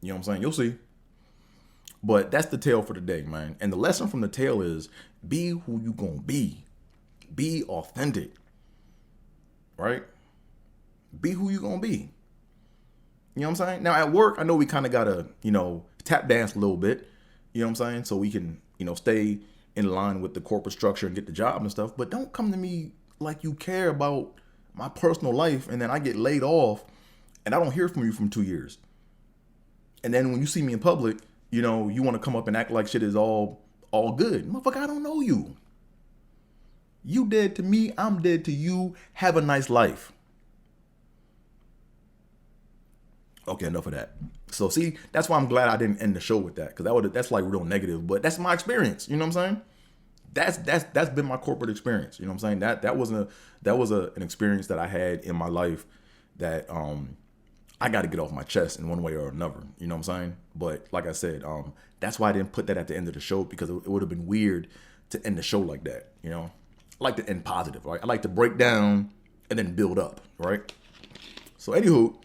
A: You know what I'm saying? You'll see. But that's the tale for the day, man. And the lesson from the tale is be who you gonna be. Be authentic. Right? Be who you gonna be. You know what I'm saying? Now at work, I know we kind of gotta, tap dance a little bit. You know what I'm saying? So we can, stay in line with the corporate structure and get the job and stuff. But don't come to me like you care about my personal life, and then I get laid off and I don't hear from you from 2 years. And then when you see me in public, you want to come up and act like shit is all good. Motherfucker, I don't know you. You dead to me, I'm dead to you. Have a nice life. Okay, enough of that. So see, that's why I'm glad I didn't end the show with that, because that's like real negative. But that's my experience. You know what I'm saying? That's been my corporate experience. You know what I'm saying? That was an experience that I had in my life that I got to get off my chest in one way or another. You know what I'm saying? But like I said, that's why I didn't put that at the end of the show, because it would have been weird to end the show like that. I like to end positive, right? I like to break down and then build up, right? So anywho,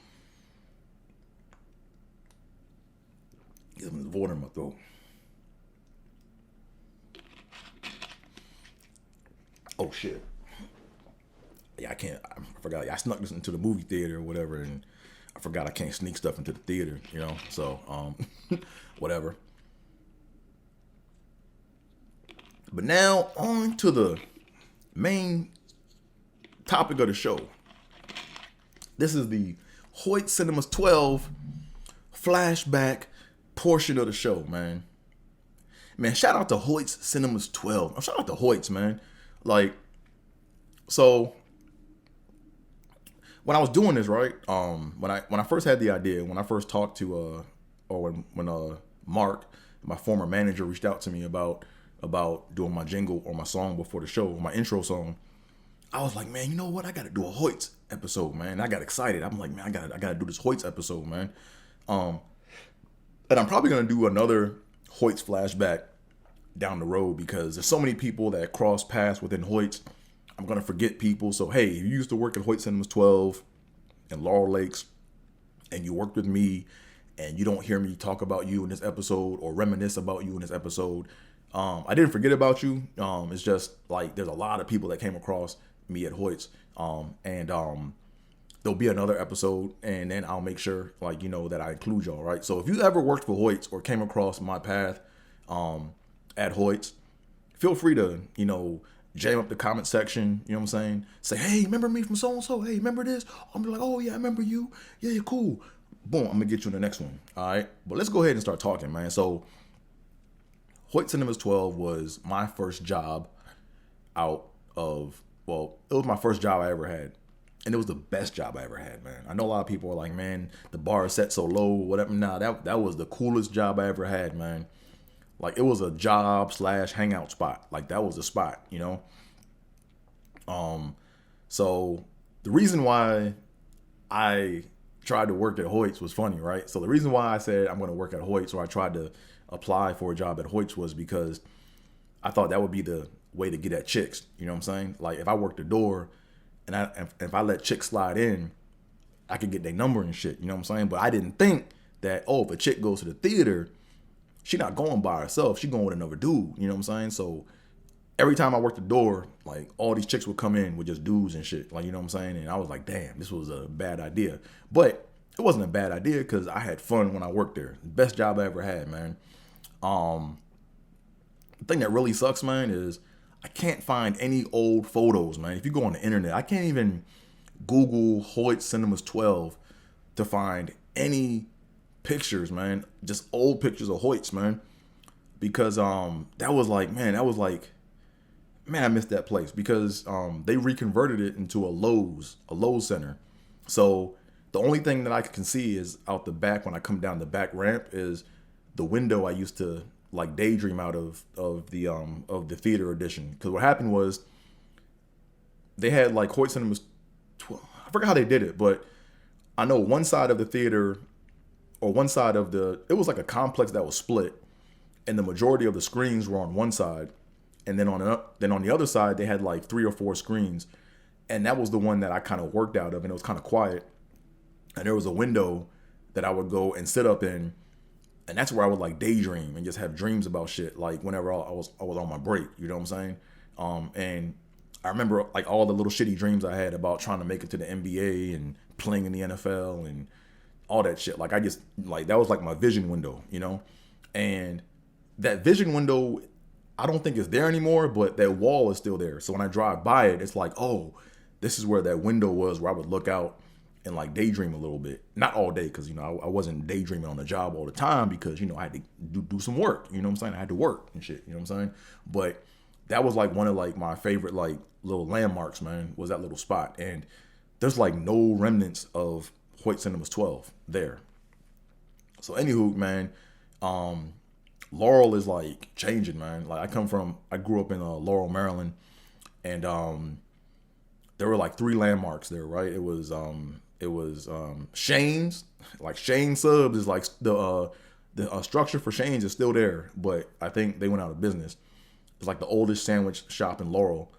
A: get some water in my throat. Oh shit. Yeah, I forgot. I snuck this into the movie theater or whatever, and I forgot I can't sneak stuff into the theater, so whatever. But now on to the main topic of the show. This is the Hoyts Cinemas 12 flashback portion of the show, man. Man, shout out to Hoyts Cinemas 12. Shout out to Hoyts, man. Like, so when I was doing this, right? When I first had the idea, when I first talked to when Mark, my former manager, reached out to me about doing my jingle or my song before the show, my intro song, I was like, man, you know what? I got to do a Hoyts episode, man. I got excited. I'm like, man, I got to do this Hoyts episode, man. And I'm probably gonna do another Hoyts flashback down the road, because there's so many people that cross paths within Hoyts. I'm gonna forget people. So hey, if you used to work at Hoyts Cinemas 12 in Laurel Lakes, and you worked with me, and you don't hear me talk about you in this episode or reminisce about you in this episode, I didn't forget about you. It's just like there's a lot of people that came across me at Hoyts, and there'll be another episode, and then I'll make sure that I include y'all, right? So if you ever worked for Hoyts or came across my path at Hoyts, feel free to jam up the comment section. You know what I'm saying? Say, hey, remember me from so and so? Hey, remember this? I'm like, oh yeah, I remember you. Yeah, you're cool. Boom, I'm gonna get you in the next one. All right, but let's go ahead and start talking, man. So Hoyts Cinemas 12 was my first job it was my first job I ever had. And it was the best job I ever had, man. I know a lot of people are like, man, the bar is set so low, whatever. Nah, that was the coolest job I ever had, man. Like, it was a job / hangout spot. Like, that was the spot, So the reason why I tried to work at Hoyts was funny, right? So the reason why I said I'm going to work at Hoyts, or I tried to apply for a job at Hoyts, was because I thought that would be the way to get at chicks. You know what I'm saying? Like, if I worked the door, and if I let chicks slide in, I could get their number and shit. You know what I'm saying? But I didn't think that, if a chick goes to the theater, she not going by herself. She going with another dude. You know what I'm saying? So every time I worked the door, like, all these chicks would come in with just dudes and shit. Like, you know what I'm saying? And I was like, damn, this was a bad idea. But it wasn't a bad idea, because I had fun when I worked there. Best job I ever had, man. The thing that really sucks, man, is I can't find any old photos, man. If you go on the internet, I can't even Google Hoyts Cinemas 12 to find any pictures, man. Just old pictures of Hoyts, man. Because that was like, man, I missed that place, because they reconverted it into a Lowe's Center. So the only thing that I can see is out the back, when I come down the back ramp, is the window I used to like daydream out of the theater edition. Because what happened was, they had like Hoyts Cinemas 12. I forgot how they did it, but I know one side of the theater, or one side of it was like a complex that was split, and the majority of the screens were on one side, and then on the other side they had like 3 or 4 screens, and that was the one that I kind of worked out of, and it was kind of quiet, and there was a window that I would go and sit up in. And that's where I would like daydream and just have dreams about shit, like whenever I was on my break, you know what I'm saying? And I remember like all the little shitty dreams I had about trying to make it to the NBA and playing in the NFL and all that shit. Like, I just, like, that was like my vision window, And that vision window, I don't think is there anymore, but that wall is still there. So when I drive by it, it's like, oh, this is where that window was where I would look out and like daydream a little bit. Not all day, because, you know, I wasn't daydreaming on the job all the time because, you know, I had to do some work. You know what I'm saying? I had to work and shit. You know what I'm saying? But that was like one of like my favorite like little landmarks, man, was that little spot. And there's like no remnants of Hoyt Cinemas 12 there. So anywho, man, Laurel is like changing, man. Like I grew up in Laurel, Maryland, and there were like 3 landmarks there, right? It was Shane's, like Shane Subs is like the structure for Shane's is still there, but I think they went out of business. It's like the oldest sandwich shop in Laurel.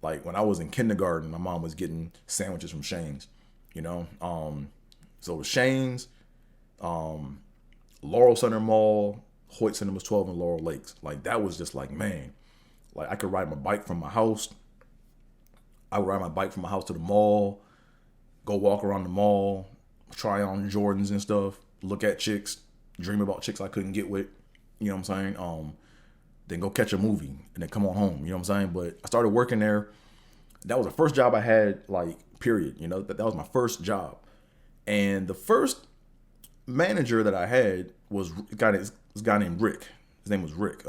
A: Like when I was in kindergarten, my mom was getting sandwiches from Shane's, you know. So it was Shane's, Laurel Center Mall, Hoyt Cinemas 12, and Laurel Lakes. Like that was just like, man, like I could ride my bike from my house. I would ride my bike from my house to the mall, go walk around the mall, try on Jordans and stuff, look at chicks, dream about chicks I couldn't get with, you know what I'm saying? Then go catch a movie and then come on home, you know what I'm saying? But I started working there. That was the first job I had, like, period. You know, that was my first job. And the first manager that I had was a guy named Rick. His name was Rick.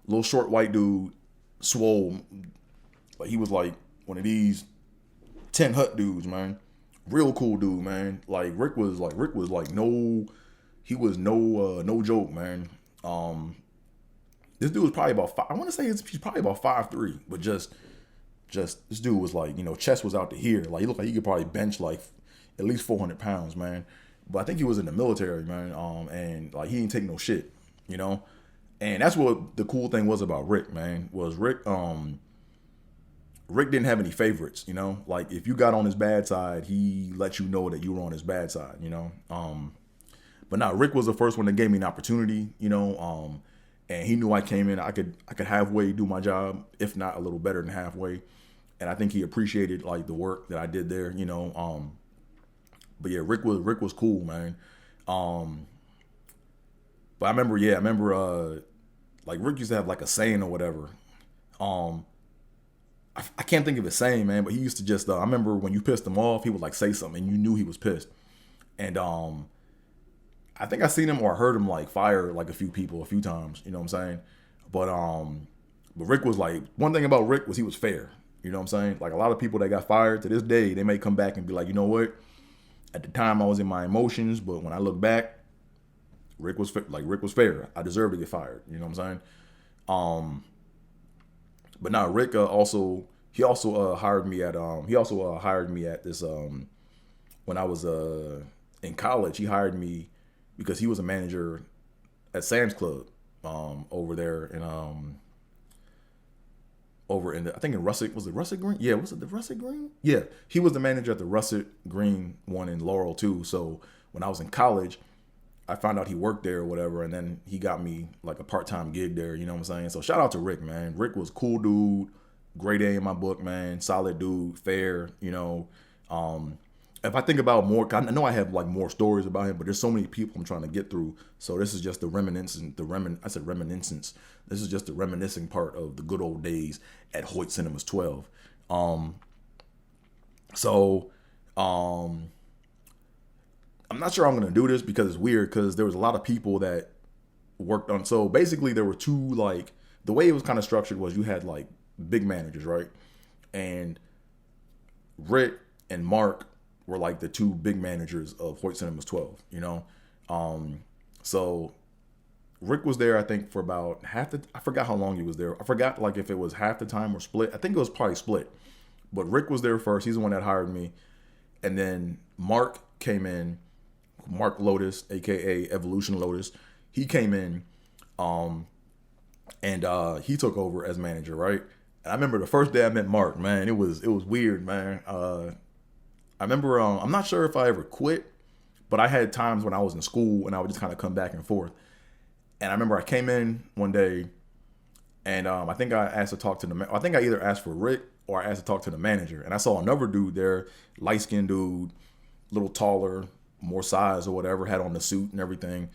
A: Little short white dude, swole. Like he was like one of these 10 Hut dudes, man. Real cool dude, man. Like Rick was like no joke, man. This dude was probably about I want to say he's probably about 5'3", but just this dude was like, you know, chest was out to here. Like he looked like he could probably bench like at least 400 pounds, man. But I think he was in the military, man. And like he didn't take no shit, you know. And that's what the cool thing was about Rick, man. Was Rick didn't have any favorites, you know. Like if you got on his bad side, he let you know that you were on his bad side, you know. But now Rick was the first one that gave me an opportunity, you know. And he knew I came in, I could halfway do my job, if not a little better than halfway. And I think he appreciated like the work that I did there, you know. But yeah, Rick was cool, man. But I remember like Rick used to have like a saying or whatever. I can't think of his saying, man, but he used to just I remember when you pissed him off, he would like say something and you knew he was pissed. And I think I seen him or heard him like fire like a few people a few times, you know what I'm saying? But Rick was like, one thing about Rick was he was fair, you know what I'm saying? Like a lot of people that got fired to this day, they may come back and be like, you know what? At the time I was in my emotions, but when I look back, Rick was fair. I deserved to get fired, you know what I'm saying? But now Rick also hired me at this when I was in college. He hired me because he was a manager at Sam's Club over there in I think in Russet. Was it Russet Green? Yeah, was it the Russet Green? Yeah, he was the manager at the Russet Green one in Laurel too. So when I was in college, I found out he worked there or whatever, and then he got me like a part-time gig there, you know what I'm saying? So shout out to Rick, man. Rick was a cool dude, grade A in my book, man, solid dude, fair, you know. If I think about more, I know I have like more stories about him, but there's so many people I'm trying to get through. So this is just the reminiscence. This is just the reminiscing part of the good old days at Hoyt Cinemas 12. I'm not sure I'm going to do this because it's weird because there was a lot of people that worked on. So basically there were two, like the way it was kind of structured was you had like big managers, right? And Rick and Mark were like the two big managers of Hoyt Cinemas 12, you know? So Rick was there, I think, for about I forgot how long he was there. I forgot like if it was half the time or split. I think it was probably split. But Rick was there first. He's the one that hired me. And then Mark came in. Mark Lotus, aka Evolution Lotus, he came in, and he took over as manager, right? And I remember the first day I met Mark, man, it was weird, man. I remember I'm not sure if I ever quit, but I had times when I was in school and I would just kind of come back and forth. And I remember I came in one day, and I think I asked to talk to I think I either asked for Rick or I asked to talk to the manager, and I saw another dude there, light skinned dude, a little taller, more size or whatever, had on the suit and everything.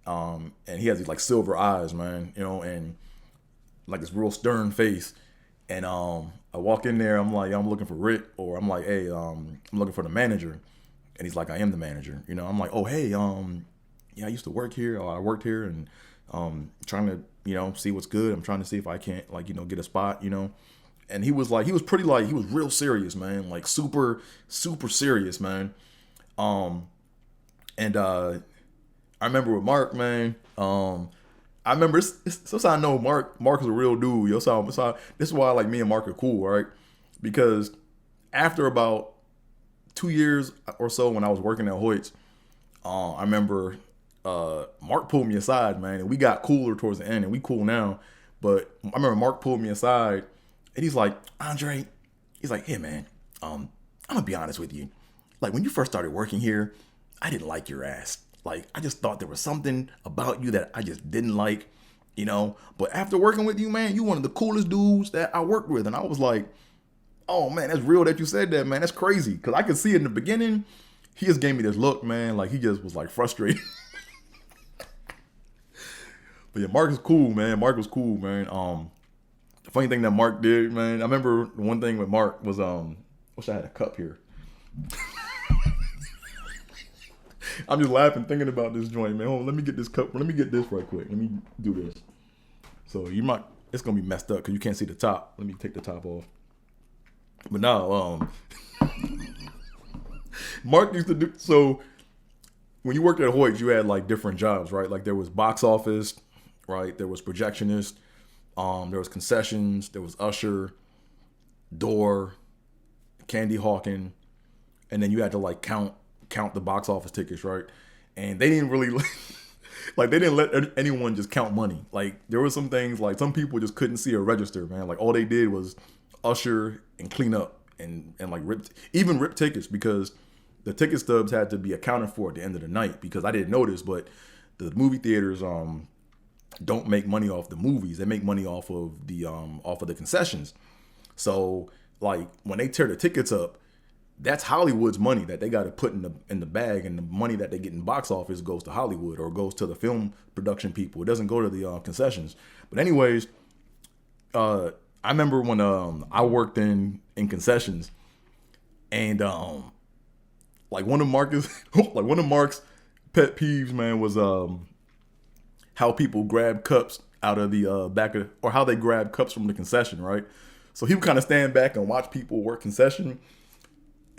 A: And he has these like silver eyes, man, and like this real stern face. And I walk in there, I'm like, I'm looking for Rick, or I'm like, hey, I'm looking for the manager. And he's like, I am the manager. I'm like, oh, hey, yeah, I used to work here, or I worked here, and trying to, see what's good. I'm trying to see if I can't, like, get a spot, And he was pretty, like, he was real serious, man, like super, super serious, man. And I remember with Mark, man, I remember, so I know Mark is a real dude, yo. So this is why, like, me and Mark are cool, right? Because after about 2 years or so when I was working at Hoyts, I remember Mark pulled me aside, man, and we got cooler towards the end, and we cool now. But I remember Mark pulled me aside, and he's like, Andre, he's like, hey, man, I'm gonna be honest with you. Like, when you first started working here, I didn't like your ass. Like, I just thought there was something about you that I just didn't like, But after working with you, man, you one of the coolest dudes that I worked with. And I was like, oh, man, that's real that you said that, man. That's crazy. Because I could see it in the beginning. He just gave me this look, man. Like, he just was, like, frustrated. But, yeah, Mark is cool, man. Mark was cool, man. The funny thing that Mark did, man, I remember one thing with Mark was, wish I had a cup here. I'm just laughing thinking about this joint, man. Hold on, let me get this cup. Let me get this right quick. Let me do this. So it's gonna be messed up because you can't see the top. Let me take the top off. But now, Mark used to do, so when you worked at Hoyt, you had like different jobs, right? Like there was box office, right? There was projectionist, there was concessions, there was usher, door, candy hawking, and then you had to like count the box office tickets, right? And they didn't really like they didn't let anyone just count money. Like there were some things, like some people just couldn't see a register, man. Like all they did was usher and clean up and like rip tickets, because the ticket stubs had to be accounted for at the end of the night. Because I didn't notice, but the movie theaters don't make money off the movies. They make money off of the concessions. So like when they tear the tickets up, that's Hollywood's money that they got to put in the bag, and the money that they get in box office goes to Hollywood or goes to the film production people. It doesn't go to the concessions. But anyways, I remember when I worked in concessions, and like one of Mark's pet peeves, man, was how people grab cups out of the back of, or how they grab cups from the concession, right? So he would kind of stand back and watch people work concession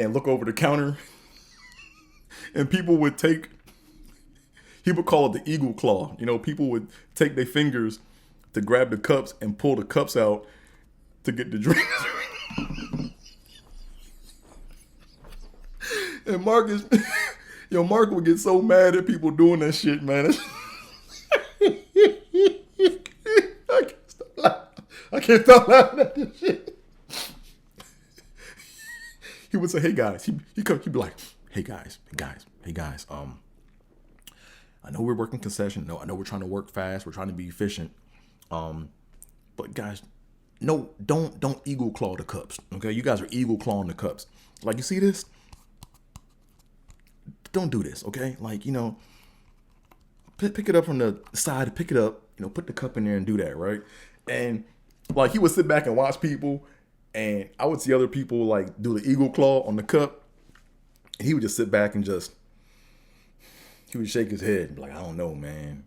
A: and look over the counter, and people would he would call it the eagle claw. People would take their fingers to grab the cups and pull the cups out to get the drinks. And Mark would get so mad at people doing that shit, man. I can't stop laughing at this shit. He would say, hey guys, he'd be like, hey guys, I know we're working concession. No, I know we're trying to work fast. We're trying to be efficient. But guys, no, don't eagle claw the cups. Okay. You guys are eagle clawing the cups. Like, you see this? Don't do this. Okay. Like, pick it up from the side, pick it up, put the cup in there and do that. Right. And like, he would sit back and watch people, and I would see other people like do the eagle claw on the cup, and he would just sit back and he would shake his head and be like, I don't know, man.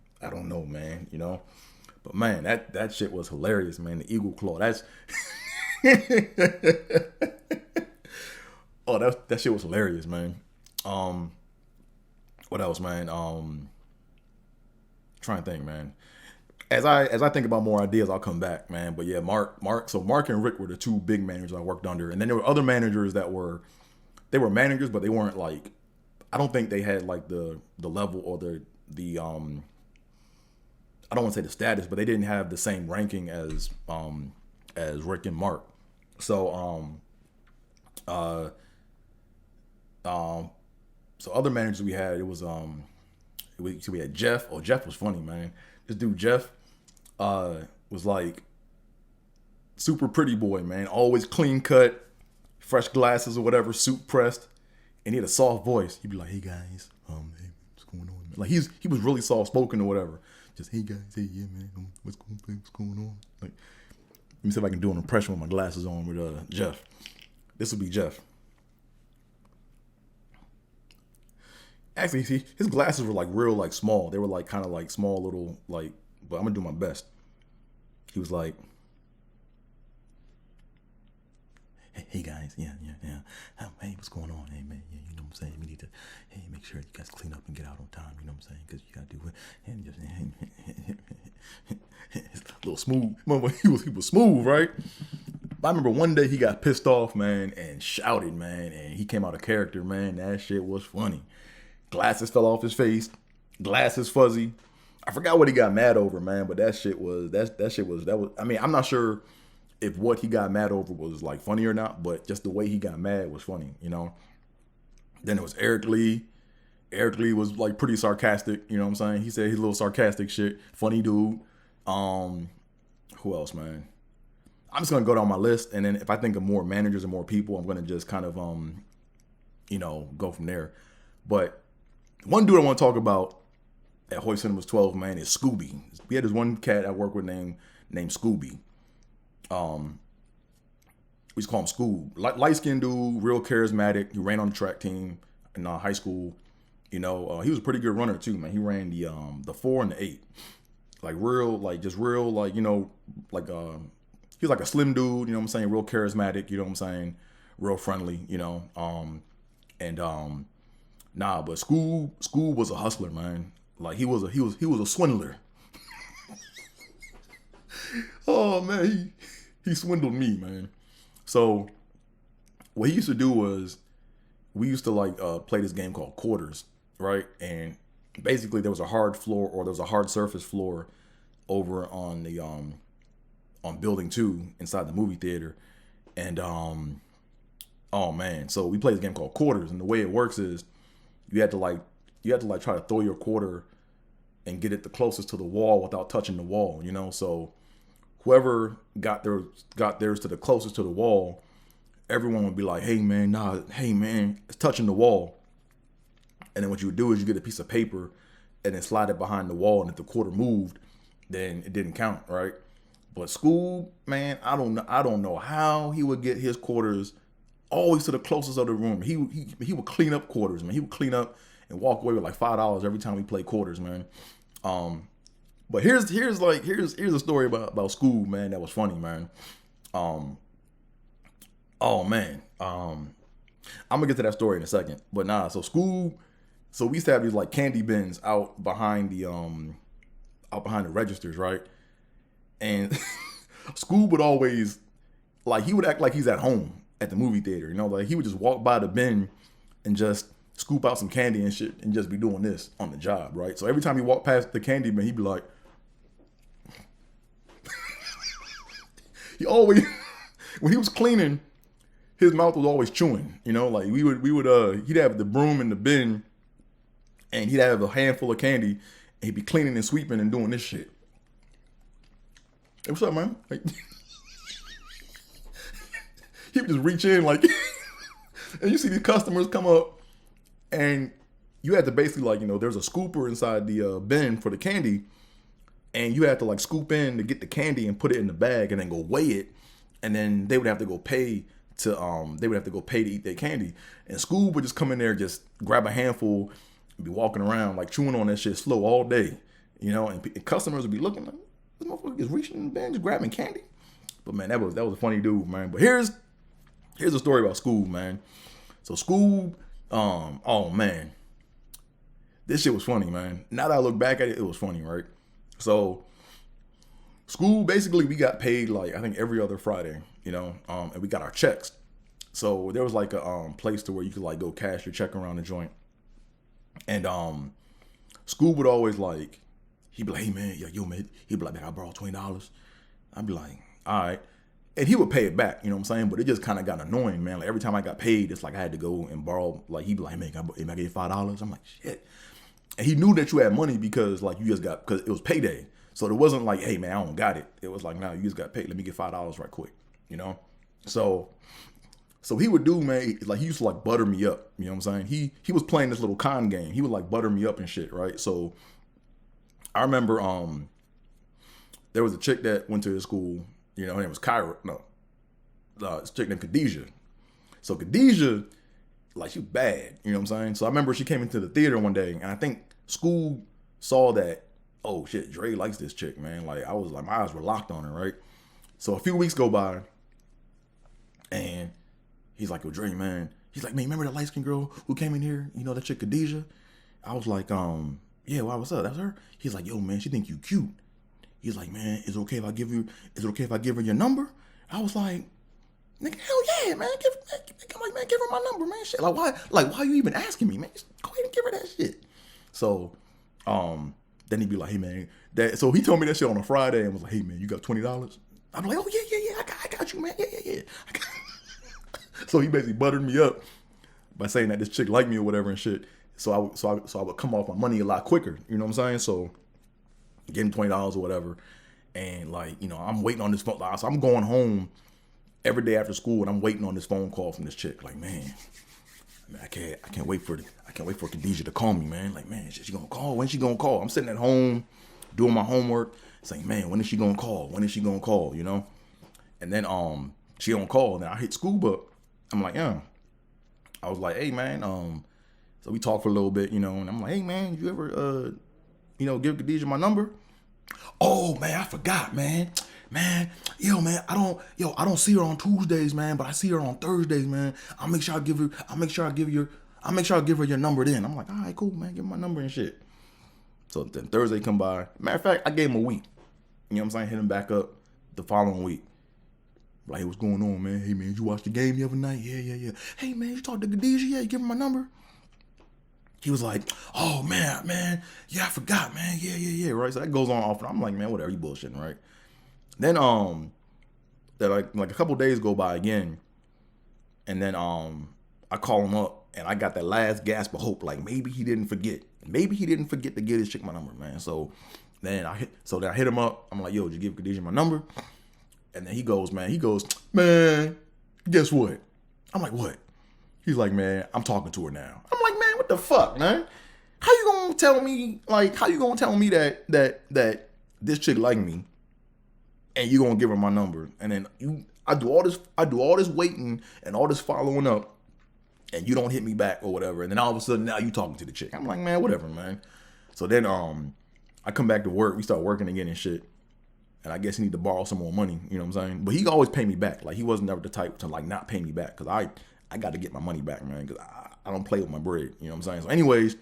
A: But man, that shit was hilarious, man. The eagle claw. That's oh, that shit was hilarious, man. What else, man? Trying to think, man. As I think about more ideas, I'll come back, man. But yeah, Mark. So Mark and Rick were the two big managers I worked under, and then there were other managers that were managers, but they weren't like, I don't think they had like the level or the I don't want to say the status, but they didn't have the same ranking as Rick and Mark. So so other managers we had, it was we had Jeff. Oh, Jeff was funny, man. This dude Jeff was like super pretty boy, man. Always clean cut, fresh glasses or whatever, suit pressed, and he had a soft voice. He'd be like, "Hey guys, hey, what's going on, Like he was really soft spoken or whatever. Just, hey guys, hey, yeah man, what's going on? Like, let me see if I can do an impression with my glasses on with Jeff. This would be Jeff. Actually, see, his glasses were like real, like small. They were like kind of like small little, like, but I'm gonna do my best. He was like, hey guys, yeah. Hey, what's going on? Hey man, yeah, you know what I'm saying? We need to, hey, make sure you guys clean up and get out on time. You know what I'm saying? Because you gotta do it. And just, it's a little smooth. Remember, he was smooth, right? I remember one day he got pissed off, man, and shouted, man, and he came out of character, man. That shit was funny. Glasses fell off his face. Glasses fuzzy. I forgot what he got mad over, man, but that was. I mean, I'm not sure if what he got mad over was like funny or not, but just the way he got mad was funny, you know. Then it was Eric Lee. Eric Lee was like pretty sarcastic, you know what I'm saying? He said his little sarcastic shit. Funny dude. Who else, man? I'm just gonna go down my list, and then if I think of more managers and more people, I'm gonna just kind of go from there. But one dude I want to talk about at Hoyts Cinemas 12, man, is Scooby. We had this one cat I work with named Scooby. We just call him Scoob. Light skinned dude, real charismatic. He ran on the track team in high school. You know, he was a pretty good runner too, man. He ran the 4 and the 8, like real, you know, like he was like a slim dude. You know what I'm saying? Real charismatic. You know what I'm saying? Real friendly. You know, but Scoob was a hustler, man. Like he was a swindler. Oh man, he swindled me, man. So what he used to do was we used to like play this game called quarters, right? And basically there was a hard floor or there was a hard surface floor over on the on building 2 inside the movie theater. And oh man, so we played this game called quarters, and the way it works is you had to try to throw your quarter and get it the closest to the wall without touching the wall, you know? So whoever got theirs to the closest to the wall, everyone would be like, hey man, it's touching the wall. And then what you would do is you get a piece of paper and then slide it behind the wall, and if the quarter moved, then it didn't count, right? But Scoob, man, I don't know how he would get his quarters always to the closest of the room. He would clean up quarters, man. He would clean up and walk away with like $5 every time we played quarters, man. But here's a story about Scoob, man, that was funny, man. I'm gonna get to that story in a second. But nah, so Scoob, so we used to have these like candy bins out behind the registers, right? And Scoob would always, like, he would act like he's at home at the movie theater, you know, like he would just walk by the bin and just scoop out some candy and shit and just be doing this on the job, right? So every time he walked past the candy bin, he'd be like, he always, when he was cleaning, his mouth was always chewing, you know, like he'd have the broom in the bin and he'd have a handful of candy and he'd be cleaning and sweeping and doing this shit. Hey, what's up, man? Like, he would just reach in like, and you see these customers come up and you had to basically, like, you know, there's a scooper inside the bin for the candy, and you had to like scoop in to get the candy and put it in the bag and then go weigh it, and then they would have to go pay to eat their candy. And Scoob would just come in there, just grab a handful and be walking around like chewing on that shit slow all day, you know, and customers would be looking like, this motherfucker is reaching in the bin just grabbing candy. But man, that was a funny dude, man. But here's a story about Scoob, man. So Scoob, oh man, this shit was funny, man. Now that I look back at it, it was funny, right? So Scoob, basically we got paid like I think every other Friday, you know, and we got our checks. So there was like a place to where you could like go cash your check around the joint. And Scoob would always like, he'd be like, hey man, yo man, he'd be like, man, I borrowed $20. I'd be like, all right. And he would pay it back, you know what I'm saying? But it just kind of got annoying, man. Like every time I got paid, it's like I had to go and borrow. Like he'd be like, hey man, can I get $5? I'm like, shit. And he knew that you had money because like because it was payday. So it wasn't like, hey man, I don't got it. It was like, nah, you just got paid. Let me get $5 right quick, you know? So So he would do, man, like he used to like butter me up. You know what I'm saying? He was playing this little con game. He would like butter me up and shit, right? So I remember there was a chick that went to his school. You know, her name was Kyra. No, this chick named Khadijah. So Khadijah, like, she was bad. You know what I'm saying? So I remember she came into the theater one day, and I think school saw that, oh shit, Dre likes this chick, man. Like, I was like, my eyes were locked on her, right? So a few weeks go by, and he's like, yo, Dre, man. He's like, man, remember that light-skinned girl who came in here? You know, that chick Khadijah? I was like, yeah, why, what's up? That's her? He's like, yo, man, she think you cute. He's like, man, is it okay if I give her your number? I was like, nigga, hell yeah, man. Give her my number, man. Shit. Like, why are you even asking me, man? Just go ahead and give her that shit. So, then he'd be like, hey, man. So he told me that shit on a Friday and was like, hey, man, you got $20? I'm like, oh, yeah, I got you, man. Yeah. So he basically buttered me up by saying that this chick liked me or whatever and shit. So I would come off my money a lot quicker. You know what I'm saying? So give him $20 or whatever. And like, you know, I'm waiting on this phone. So I'm going home every day after school and I'm waiting on this phone call from this chick. Like, man, I can't wait for Khadijah to call me, man. Like, man, she gonna call? When she gonna call? I'm sitting at home doing my homework, saying, man, when is she gonna call? When is she gonna call? You know? And then she don't call. And then I hit school, but I'm like, yeah. I was like, hey, man. So we talked for a little bit, you know, and I'm like, hey, man, you ever, give Khadijah my number? Oh, man, I forgot, man. Man, I don't see her on Tuesdays, man, but I see her on Thursdays, man. I'll make sure I give her your number then. I'm like, all right, cool, man, give her my number and shit. So then Thursday come by. Matter of fact, I gave him a week. You know what I'm saying? Hit him back up the following week. Like, hey, what's going on, man? Hey, man, did you watch the game the other night? Yeah. Hey, man, you talked to Khadijah? Yeah, you give him my number? He was like, oh, man, yeah, I forgot, man. Yeah, right? So that goes on often. I'm like, man, whatever, you bullshitting, right? Then, like a couple days go by again, and then I call him up, and I got that last gasp of hope, like maybe he didn't forget. Maybe he didn't forget to give his chick my number, man. So then I hit him up. I'm like, yo, did you give Khadijah my number? And then he goes, man, guess what? I'm like, what? He's like, man, I'm talking to her now. I'm like, man, what the fuck, man? How you gonna tell me that this chick like me and you gonna give her my number? And then I do all this waiting and all this following up and you don't hit me back or whatever. And then all of a sudden now you talking to the chick. I'm like, man, whatever, man. So then I come back to work. We start working again and shit. And I guess he need to borrow some more money, you know what I'm saying? But he always pay me back. Like, he wasn't never the type to like not pay me back, because I got to get my money back, man, because I don't play with my bread, you know what I'm saying? So anyways,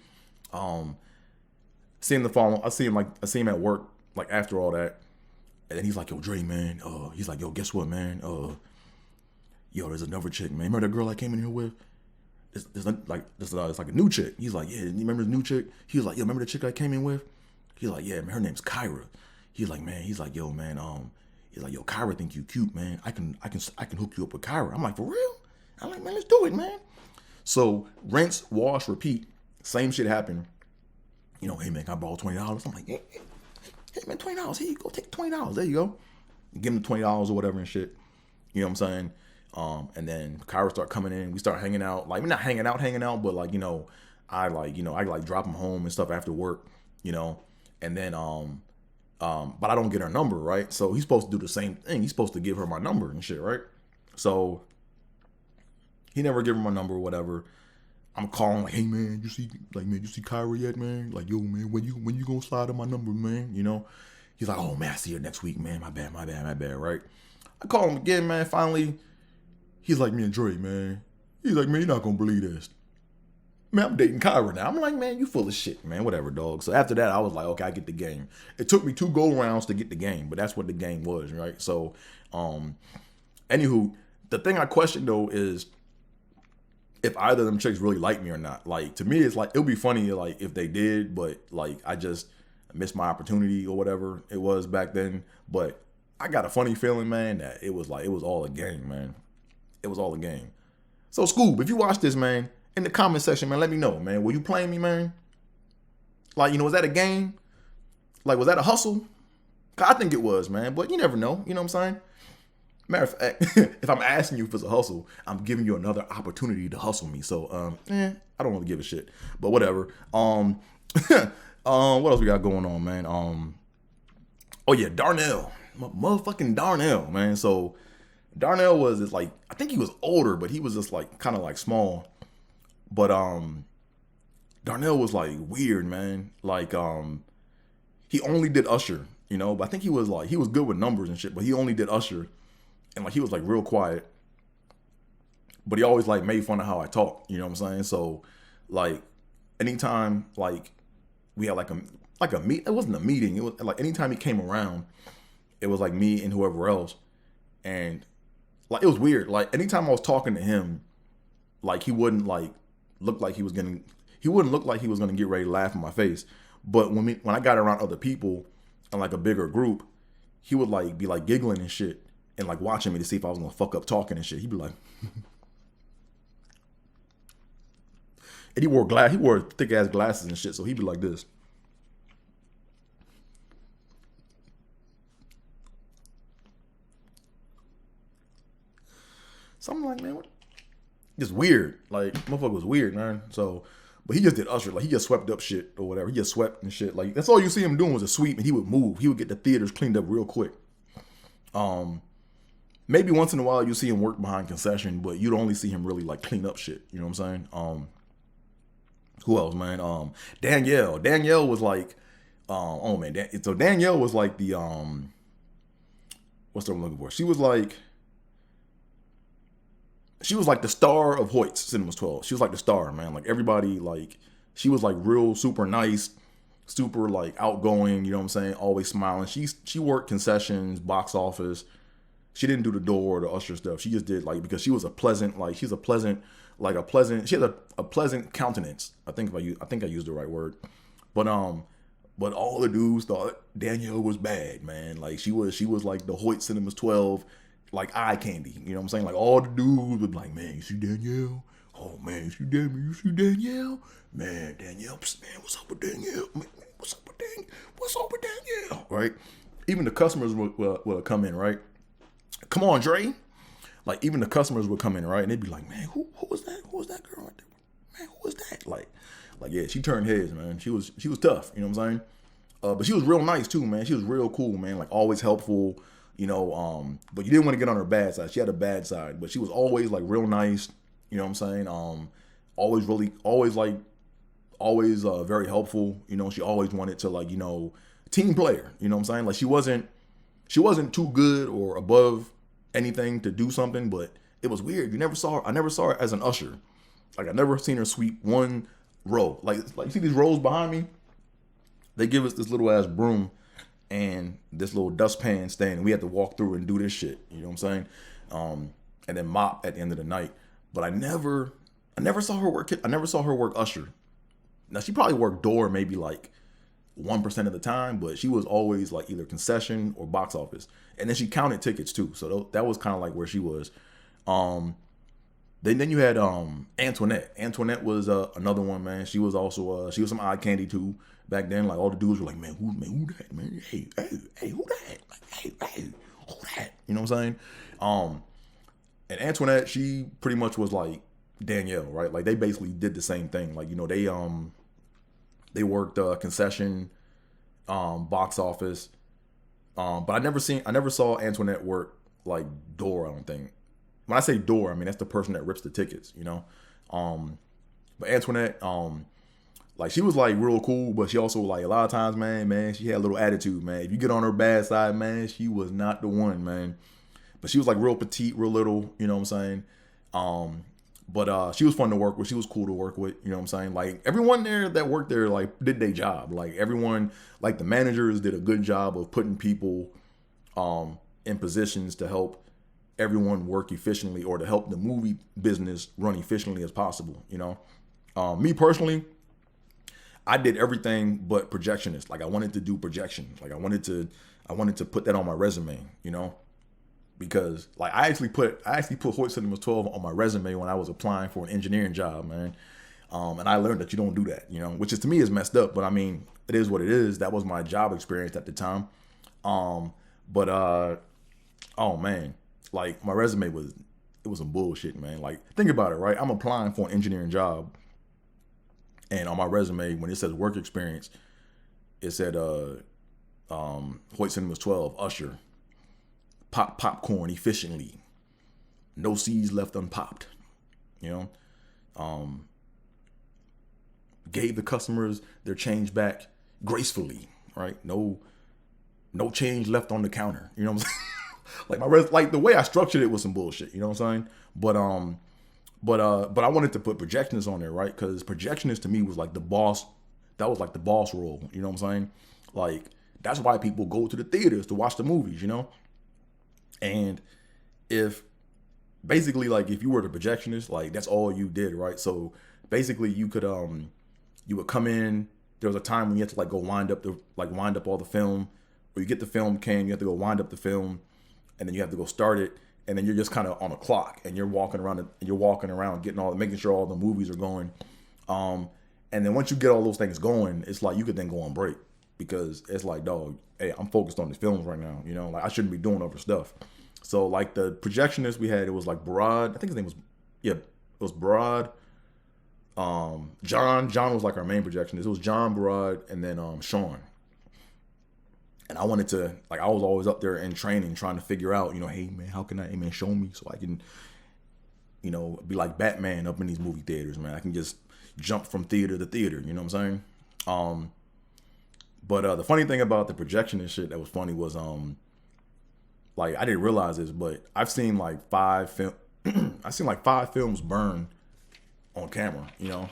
A: see him at work, like after all that, and then he's like, yo, Dre, man, he's like, yo, guess what, man? There's another chick, man. Remember that girl I came in here with? It's like a new chick. He's like, yeah, you remember this new chick? He was like, yo, remember the chick I came in with? He's like, yeah, man, her name's Kyra. He's like, yo, man, he's like, yo, Kyra think you cute, man. I can hook you up with Kyra. I'm like, for real? I'm like, man, let's do it, man. So rinse, wash, repeat. Same shit happened. You know, hey, man, can I borrow $20? I'm like, hey, man, $20. Here you go, take $20. There you go. Give him the $20 or whatever and shit. You know what I'm saying? And then Kyra start coming in. We start hanging out. Like, we're not hanging out, but like, I drop him home and stuff after work, you know. And then but I don't get her number, right? So he's supposed to do the same thing. He's supposed to give her my number and shit, right? So he never give her my number or whatever. I'm calling like, hey, man, you see Kyra yet, man? Like, yo, man, when you gonna slide on my number, man? You know? He's like, oh, man, I see her next week, man. My bad, right? I call him again, man. Finally, he's like, me and Dre, man. He's like, man, you're not gonna believe this. Man, I'm dating Kyra now. I'm like, man, you full of shit, man. Whatever, dog. So after that, I was like, okay, I get the game. It took me 2 go-rounds to get the game, but that's what the game was, right? So, anywho, the thing I question, though, is if either of them chicks really like me or not. Like, to me, it's like, it would be funny, like, if they did, but, like, I just missed my opportunity or whatever it was back then. But I got a funny feeling, man, that it was all a game, man. It was all a game. So, Scoob, if you watch this, man, in the comment section, man, let me know, man. Were you playing me, man? Like, was that a game? Like, was that a hustle? I think it was, man. But you never know. You know what I'm saying? Matter of fact, if I'm asking you if it's a hustle, I'm giving you another opportunity to hustle me. So, I don't really give a shit, but whatever. What else we got going on, man? Oh yeah, Darnell, motherfucking Darnell, man. So Darnell was just like, I think he was older, but he was just like kind of like small. But Darnell was like weird, man. Like he only did Usher, you know. But I think he was good with numbers and shit. But he only did Usher, and like he was like real quiet. But he always like made fun of how I talk, you know what I'm saying? So like anytime like we had like a meet, it wasn't a meeting. It was like anytime he came around, it was like me and whoever else, and like it was weird. Like anytime I was talking to him, like he wouldn't like look like he was gonna. He wouldn't look like he was gonna get ready to laugh in my face. But when I got around other people and like a bigger group, he would like be like giggling and shit and like watching me to see if I was gonna fuck up talking and shit. He'd be like, and he wore thick ass glasses and shit, so he'd be like this. So I'm like, man, what? Just weird. Like, motherfucker was weird, man. So, but he just did Usher. Like, he just swept up shit or whatever. He just swept and shit. Like, that's all you see him doing was a sweep, and he would move. He would get the theaters cleaned up real quick. Maybe once in a while you see him work behind concession, but you'd only see him really like clean up shit. You know what I'm saying? Who else, man? Danielle. Danielle was like, oh man. So Danielle was like the what's the word I'm looking for? She was like the star of Hoyts Cinemas 12. She was like the star, man. Like everybody, like she was like real super nice, super like outgoing. You know what I'm saying? Always smiling. She worked concessions, box office. She didn't do the door or the usher stuff. She just did like because she was a pleasant, like she's a pleasant, like a pleasant. She had a pleasant countenance. I think I used the right word, but all the dudes thought Danielle was bad, man. Like she was like the Hoyt Cinemas 12, like eye candy. You know what I'm saying? Like all the dudes would be like, man, you see Danielle? Oh man, you see Danielle? You see Danielle? Man, Danielle, man, what's up with Danielle? Man, what's up with Danielle? What's up with Danielle? Right? Even the customers would come in, right? Come on, Dre. Like even the customers would come in, right? And they'd be like, man, who was that? Who was that girl right there? Man, who was that? Like yeah, she turned heads, man. She was tough, you know what I'm saying? But she was real nice too, man. She was real cool, man. Like always helpful, you know. But you didn't want to get on her bad side. She had a bad side, but she was always like real nice, you know what I'm saying? Always very helpful. You know, she always wanted to like, you know, team player. You know what I'm saying? Like she wasn't too good or above anything to do something, but it was weird. I never saw her as an usher. Like I never seen her sweep one row. Like you see these rows behind me? They give us this little ass broom and this little dustpan stand. We had to walk through and do this shit. You know what I'm saying? And then mop at the end of the night. But I never saw her work. I never saw her work usher. Now she probably worked door maybe like 1% of the time, but she was always like either concession or box office. And then she counted tickets too. So that was kind of like where she was. Then you had Antoinette. Antoinette was another one, man. She was also she was some eye candy too. Back then, like all the dudes were like, man, who that, man? Hey, who that? Like, hey, who that? You know what I'm saying? And Antoinette, she pretty much was like Danielle, right? Like they basically did the same thing. Like, you know, they worked concession, box office. But I never saw Antoinette work like door, I don't think. When I say door, I mean that's the person that rips the tickets, you know. But Antoinette, like she was like real cool, but she also like a lot of times, man, she had a little attitude, man. If you get on her bad side, man, she was not the one, man. But she was like real petite, real little, you know what I'm saying? But she was fun to work with. She was cool to work with, you know what I'm saying? Like everyone there that worked there, like did their job. Like everyone, like the managers did a good job of putting people in positions to help everyone work efficiently or to help the movie business run efficiently as possible, you know? Me personally, I did everything but projectionist. Like I wanted to do projection. Like I wanted to put that on my resume, you know? Because like I actually put Hoyt Cinemas 12 on my resume when I was applying for an engineering job, man. And I learned that you don't do that, you know, which is to me is messed up. But I mean, it is what it is. That was my job experience at the time. Oh man. like my resume was, it was some bullshit, man. Like think about it, right? I'm applying for an engineering job, and on my resume when it says work experience, it said Hoyts was 12, usher, pop popcorn efficiently, no seeds left unpopped, you know, gave the customers their change back gracefully, right? No change left on the counter. You know what I'm saying? Like the way I structured it was some bullshit. You know what I'm saying? But I wanted to put projectionist on there, right? Because projectionist to me was like the boss. That was like the boss role. You know what I'm saying? Like that's why people go to the theaters to watch the movies. You know, and if basically like if you were the projectionist, like that's all you did, right? So basically you would come in. There was a time when you had to like go wind up all the film, or you get the film can, you have to go wind up the film, and then you have to go start it, and then you're just kind of on a clock, and you're walking around making sure all the movies are going, and then once you get all those things going, it's like you could then go on break, because it's like, dog, hey, I'm focused on the films right now, you know, like I shouldn't be doing other stuff. So like the projectionist we had, it was like Barad, I think his name was, it was Barad. John was like our main projectionist. It was John, Barad, and then Sean. And I wanted to, like, I was always up there in training trying to figure out, you know, hey man, how can I, hey man, show me so I can, you know, be like Batman up in these movie theaters, man. I can just jump from theater to theater, you know what I'm saying? But the funny thing about the projectionist shit that was funny was, like, I didn't realize this, but I've seen like 5 films burn on camera, you know,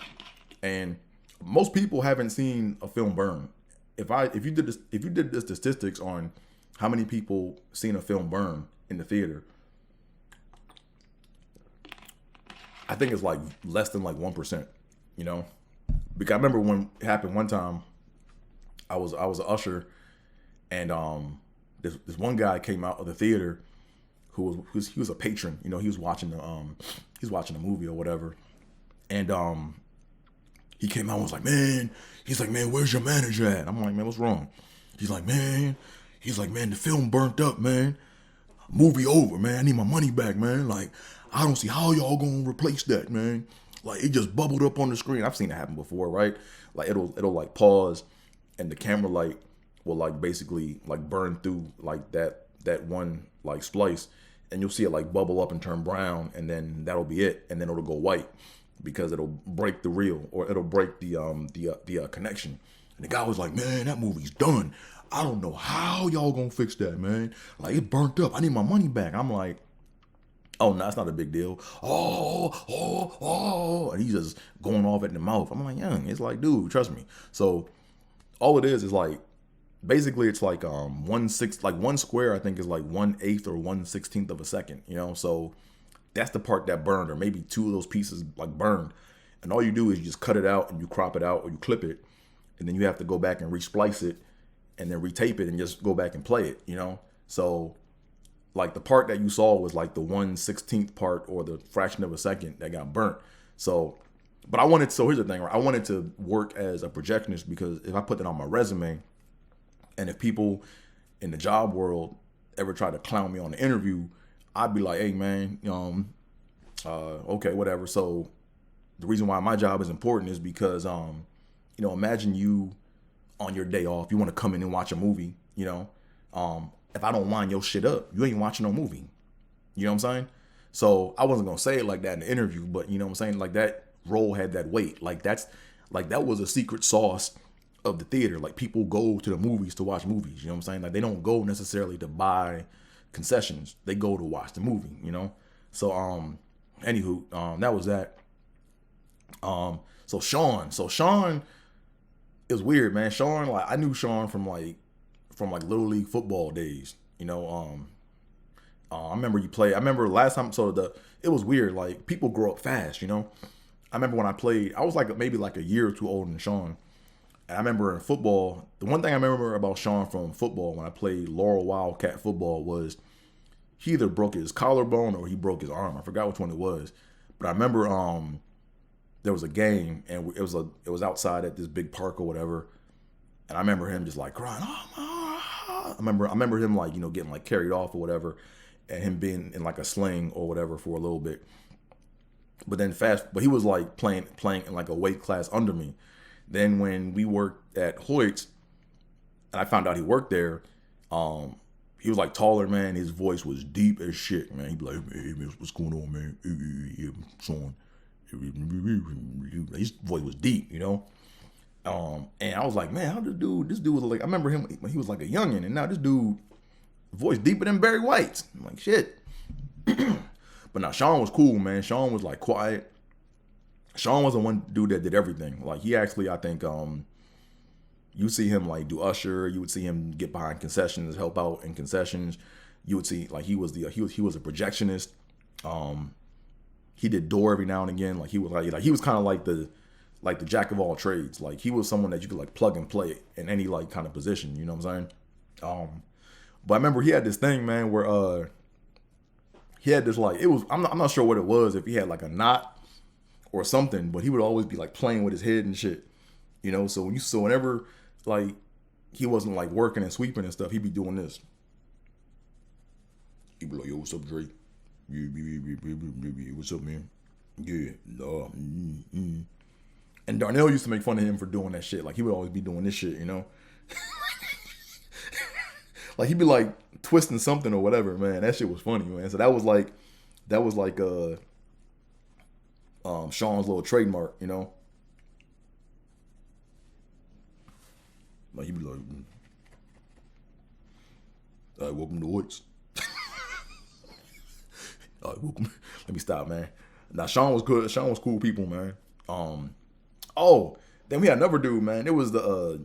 A: and most people haven't seen a film burn. If you did the statistics on how many people seen a film burn in the theater, I think it's like less than like 1%, you know, because I remember when it happened one time, I was an usher, and this one guy came out of the theater who was a patron, you know, he was watching the movie or whatever. And he came out and was like, man, where's your manager at? I'm like, man, what's wrong? He's like, man, the film burnt up, man. Movie over, man. I need my money back, man. Like, I don't see how y'all gonna replace that, man. Like, it just bubbled up on the screen. I've seen it happen before, right? Like, it'll like pause, and the camera light will like basically like burn through like that one like splice, and you'll see it like bubble up and turn brown, and then that'll be it, and then it'll go white, because it'll break the reel, or it'll break the connection. And the guy was like, man, that movie's done. I don't know how y'all gonna fix that, man. Like, it burnt up. I need my money back. I'm like, oh, no, it's not a big deal. Oh. And he's just going off at the mouth. I'm like, young, it's like, dude, trust me. So all it is like, basically it's like one square, I think, is like 1/8 or 1/16 of a second, you know? So that's the part that burned, or maybe 2 of those pieces like burned. And all you do is you just cut it out and you crop it out, or you clip it, and then you have to go back and resplice it and then retape it and just go back and play it, you know? So like the part that you saw was like the 1/16 part, or the fraction of a second that got burnt. So, but here's the thing, right? I wanted to work as a projectionist, because if I put that on my resume, and if people in the job world ever try to clown me on the interview, I'd be like, hey man, okay, whatever. So the reason why my job is important is because, you know, imagine you on your day off, you want to come in and watch a movie, you know, if I don't wind your shit up, you ain't watching no movie. You know what I'm saying? So I wasn't going to say it like that in the interview, but you know what I'm saying? Like that role had that weight. Like that was a secret sauce of the theater. Like people go to the movies to watch movies. You know what I'm saying? Like they don't go necessarily to buy concessions. They go to watch the movie, you know? So, anywho, that was that. So Sean is weird, man. Sean, like I knew Sean from Little League football days, you know? I remember last time, it was weird. Like people grow up fast, you know? I remember when I played, I was like maybe like a year or two older than Sean. And I remember in football, the one thing I remember about Sean from football when I played Laurel Wildcat football was he either broke his collarbone or he broke his arm. I forgot which one it was. But I remember there was a game, and it was outside at this big park or whatever. And I remember him just like crying, oh my. I remember him like, you know, getting like carried off or whatever. and him being in like a sling or whatever for a little bit. But then but he was like playing in like a weight class under me. Then when we worked at Hoyts, and I found out he worked there, he was like taller, man. His voice was deep as shit, man. He'd be like, "Hey man, what's going on, man? Hey, son." His voice was deep, you know. And I was like, man, how this dude was like, I remember him when he was like a youngin', and now this dude voice deeper than Barry White's. I'm like, shit. But now Sean was cool, man. Sean was like quiet. Sean was the one dude that did everything. Like he actually, I think, you see him like do usher. You would see him get behind concessions, help out in concessions. You would see like he was a projectionist. He did door every now and again. Like he was kind of like the jack of all trades. Like he was someone that you could like plug and play in any like kind of position. You know what I'm saying? But I remember he had this thing, man, where he had this like, it was, I'm not sure what it was, if he had like a knot or something, but he would always be like playing with his head and shit. You know, so whenever like he wasn't like working and sweeping and stuff, he'd be doing this. He'd be like, yo, what's up, Dre? What's up, man? Yeah, no. And Darnell used to make fun of him for doing that shit. Like he would always be doing this shit, you know? Like he'd be like twisting something or whatever, man. That shit was funny, man. So that was like Sean's little trademark, you know? Like he'd be like, all right, welcome to Hoyts. All right, welcome. Let me stop, man. Now Sean was good. Sean was cool people, man. Then we had another dude, man. It was the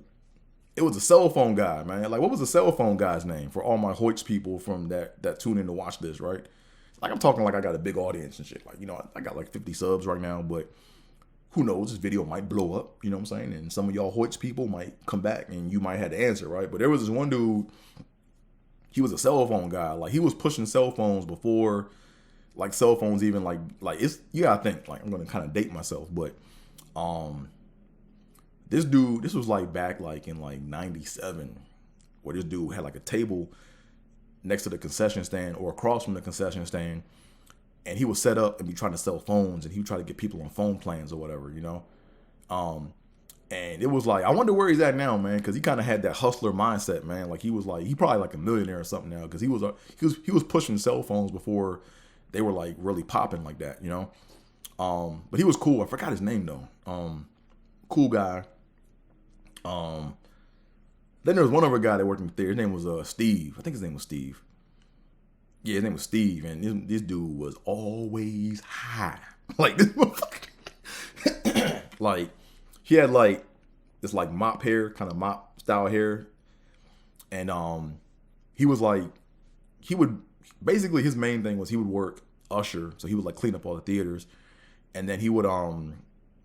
A: cell phone guy, man. Like, what was the cell phone guy's name for all my Hoyts people from that tune in to watch this, right? Like, I'm talking like I got a big audience and shit. Like, you know, I got like 50 subs right now, but who knows? This video might blow up, you know what I'm saying? And some of y'all Hoyts people might come back and you might have to answer, right? But there was this one dude, he was a cell phone guy. Like, he was pushing cell phones before, like, cell phones even, like it's, you gotta think, like, I'm gonna kind of date myself, but, this dude, this was like back like in like 97, where this dude had like a table next to the concession stand or across from the concession stand, and he would set up and be trying to sell phones, and he would try to get people on phone plans or whatever, you know. And it was like, I wonder where he's at now, man, because he kind of had that hustler mindset, man. Like he probably like a millionaire or something now, because he was pushing cell phones before they were like really popping like that, you know. But he was cool. I forgot his name though. Cool guy. Then there was one other guy that worked in the theater. His name was Steve. I think his name was Steve. Yeah, his name was Steve, and this dude was always high. Like this motherfucker. Like he had like this like mop hair, kind of mop style hair, and he was like, he would basically, his main thing was he would work usher, so he would like clean up all the theaters, and then he would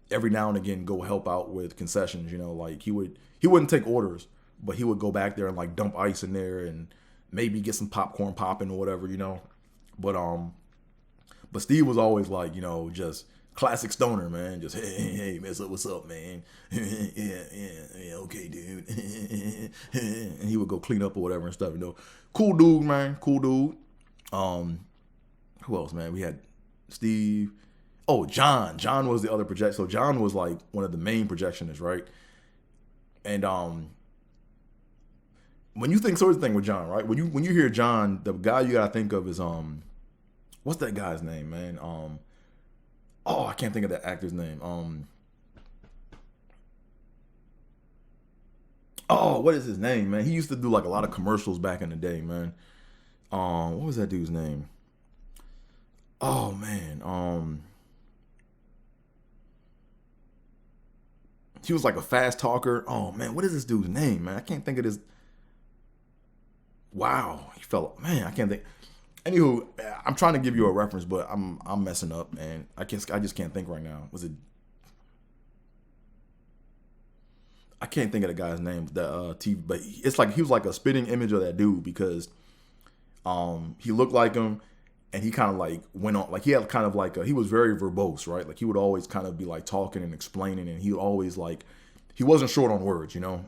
A: every now and again go help out with concessions, you know, like he wouldn't take orders, but he would go back there and like dump ice in there and maybe get some popcorn popping or whatever, you know. But Steve was always like, you know, just classic stoner, man. Just hey man, what's up, man? yeah, okay, dude. And he would go clean up or whatever and stuff, you know. Cool dude, man. Cool dude. Who else, man? We had Steve. Oh, John. John was the other project. So John was like one of the main projectionists, right? And when you think, so here's the thing with John, right? When you hear John, the guy you gotta think of is what's that guy's name, man? I can't think of that actor's name. What is his name, man? He used to do like a lot of commercials back in the day, man. What was that dude's name? Oh man, he was like a fast talker. Oh man, what is this dude's name, man? I can't think of this. Wow, he fell. Man, I can't think. Anywho, I'm trying to give you a reference, but I'm messing up, and I just can't think right now. Was it? I can't think of the guy's name. But it's like he was like a spitting image of that dude, because he looked like him, and he kind of like went on, like he had kind of like he was very verbose, right? Like he would always kind of be like talking and explaining, and he always like, he wasn't short on words, you know.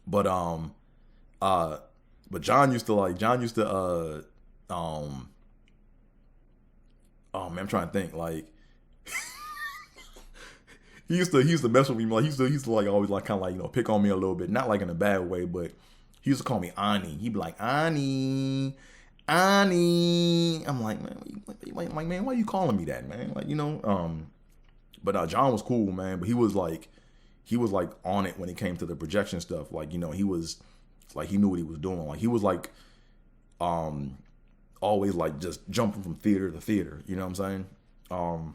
A: But John used to Um, oh man, I'm trying to think. Like he used to mess with me. Like he used to like always like kind of like pick on me a little bit, not like in a bad way, but he used to call me Ani. He'd be like Ani, Ani. I'm like, man, why you calling me that, man? Like But John was cool, man. But he was like on it when it came to the projection stuff. Like he was like he knew what he was doing. Like he was like always like just jumping from theater to theater. You know what I'm saying?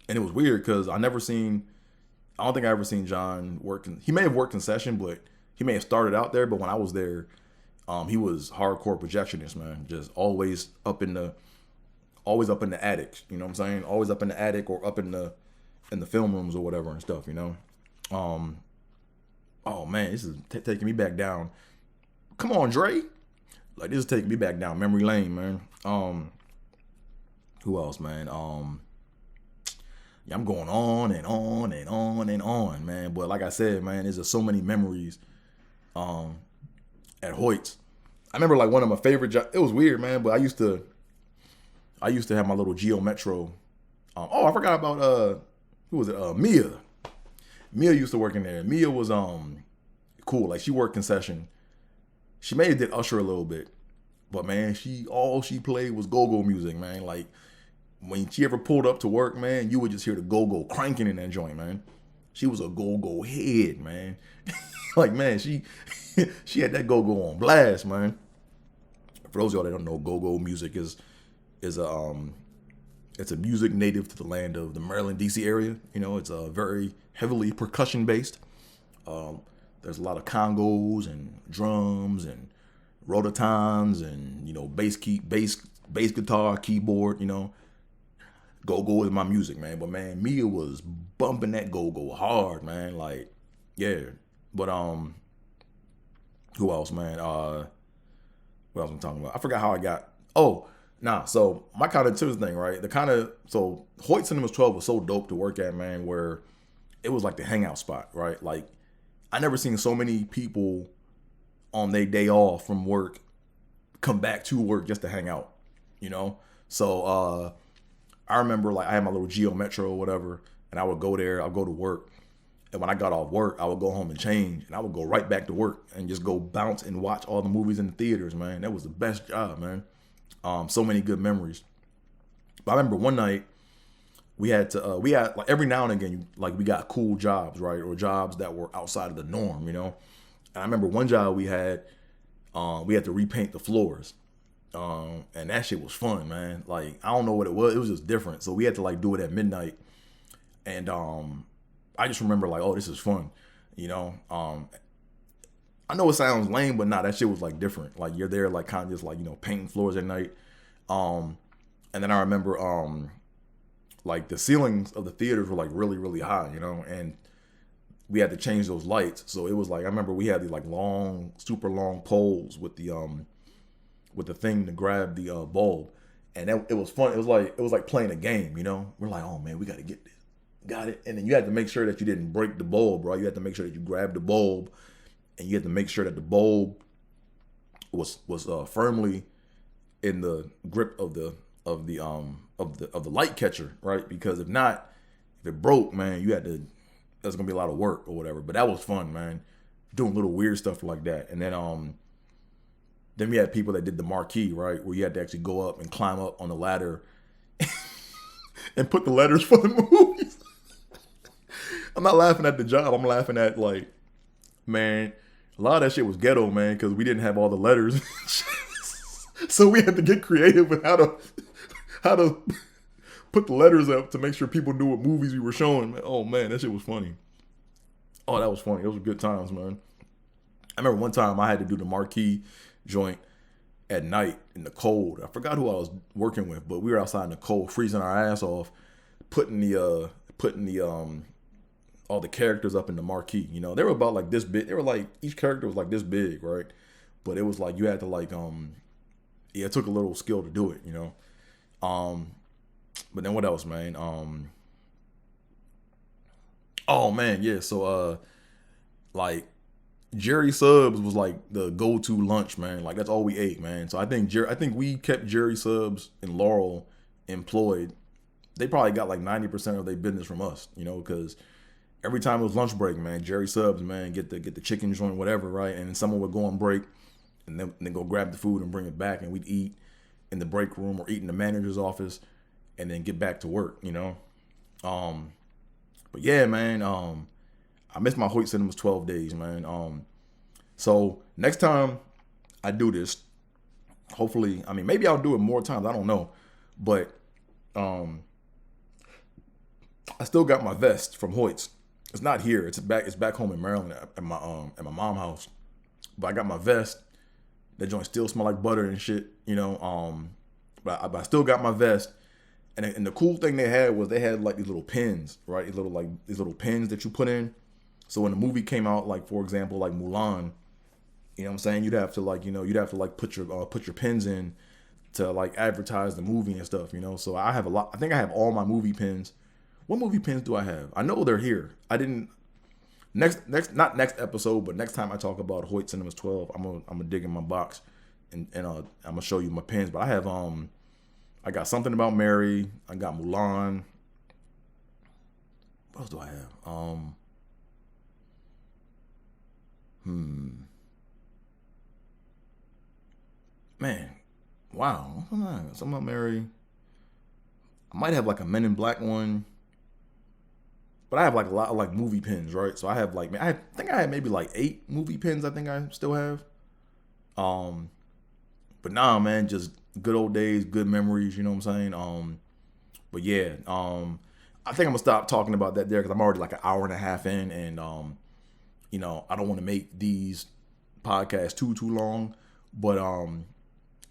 A: And it was weird because I don't think I ever seen John work. He may have worked in session, but he may have started out there. But when I was there, he was hardcore projectionist, man. Just always up in the attic. You know what I'm saying? Always up in the attic or up in the film rooms or whatever and stuff. Oh man, this is taking me back down. Come on, Dre. Like this is taking me back down memory lane, man. Who else, man? Yeah, I'm going on and on and on and on, man. But like I said, man, there's just so many memories at Hoyts. I remember like one of my favorite jobs. It was weird, man, but I used to have my little Geo Metro. I forgot about who was it? Mia. Mia used to work in there. Mia was cool. Like she worked in session. She may have did Usher a little bit, but man, all she played was go-go music, man. Like when she ever pulled up to work, man, you would just hear the go-go cranking in that joint, man. She was a go-go head, man. Like man, she had that go-go on blast, man. For those of y'all that don't know, go-go music is a it's a music native to the land of the Maryland, D.C. area. It's very heavily percussion based. There's a lot of congos and drums and rototons and bass guitar, keyboard. Go-go is my music, man. But man, Mia was bumping that go-go hard, man. Like, yeah. But who else, man? What else I'm talking about? I forgot how I got. So my kind of Tuesday thing, right? So Hoyt Cinemas 12 was so dope to work at, man, where it was like the hangout spot, right? Like I never seen so many people on their day off from work come back to work just to hang out, So I remember like I had my little Geo Metro or whatever, and I would go there, I'd go to work. And when I got off work, I would go home and change, and I would go right back to work and just go bounce and watch all the movies in the theaters, man. That was the best job, man. So many good memories. But I remember one night we had like every now and again, we got cool jobs, right? Or jobs that were outside of the norm, And I remember one job we had to repaint the floors. And that shit was fun, man. Like, I don't know what it was. It was just different. So we had to like do it at midnight. And I just remember like, oh, this is fun. I know it sounds lame, but nah, that shit was like different. Like you're there like kind of just like, painting floors at night. And then I remember like the ceilings of the theaters were like really, really high, and we had to change those lights. So it was like, I remember we had these like long, super long poles with the thing to grab the bulb. And it was fun. It was like playing a game, We're like, oh man, we got to get this. Got it. And then you had to make sure that you didn't break the bulb, bro. You had to make sure that you grabbed the bulb, and you had to make sure that the bulb was firmly in the grip of the light catcher, right? Because if it broke, man, that's gonna be a lot of work or whatever. But that was fun, man. Doing little weird stuff like that. And then we had people that did the marquee, right? Where you had to actually go up and climb up on the ladder and put the letters for the movies. I'm not laughing at the job. I'm laughing at like, man, a lot of that shit was ghetto, man, because we didn't have all the letters. So we had to get creative with how to put the letters up to make sure people knew what movies we were showing. Man. Oh man, that shit was funny. Oh, that was funny. Those were good times, man. I remember one time I had to do the marquee joint at night in the cold. I forgot who I was working with, but we were outside in the cold, freezing our ass off, putting the all the characters up in the marquee. They were about like this big. They were like, each character was like this big, right? But it was like you had to like it took a little skill to do it, But then what else, man? Oh man, yeah. So like Jerry Subs was like the go-to lunch, man. Like that's all we ate, man. So I think we kept Jerry Subs and Laurel employed. They probably got like 90% of their business from us, because every time it was lunch break, man, Jerry Subs, man, get the chicken joint, whatever, right? And then someone would go on break and then go grab the food and bring it back, and we'd eat in the break room or eat in the manager's office, and then get back to work. But yeah, man, I missed my Hoyt Cinemas 12 days, man. So next time I do this, hopefully, I mean, maybe I'll do it more times. I don't know, but I still got my vest from Hoyt's. It's not here. It's back home in Maryland at my mom's house. But I got my vest. That joint still smell like butter and shit. But I still got my vest. And the cool thing they had was they had like these little pins, right? These little pins that you put in. So when the movie came out, like for example, like Mulan, you know what I'm saying? You'd have to put your pins in to like advertise the movie and stuff. So I have a lot. I think I have all my movie pins. What movie pins do I have? I know they're here. I didn't not next episode, but next time I talk about Hoyt Cinemas 12, I'm gonna dig in my box and I'm gonna show you my pins. But I have I got Something About Mary. I got Mulan. What else do I have? Man, wow. Something About Mary. I might have like a Men in Black one. But I have like a lot of like movie pins, right? So I have like, I think I have maybe like 8 movie pins. I think I still have. But nah, man, just good old days, good memories. You know what I'm saying? But yeah, I think I'm gonna stop talking about that there because I'm already like an hour and a half in, and I don't want to make these podcasts too long. But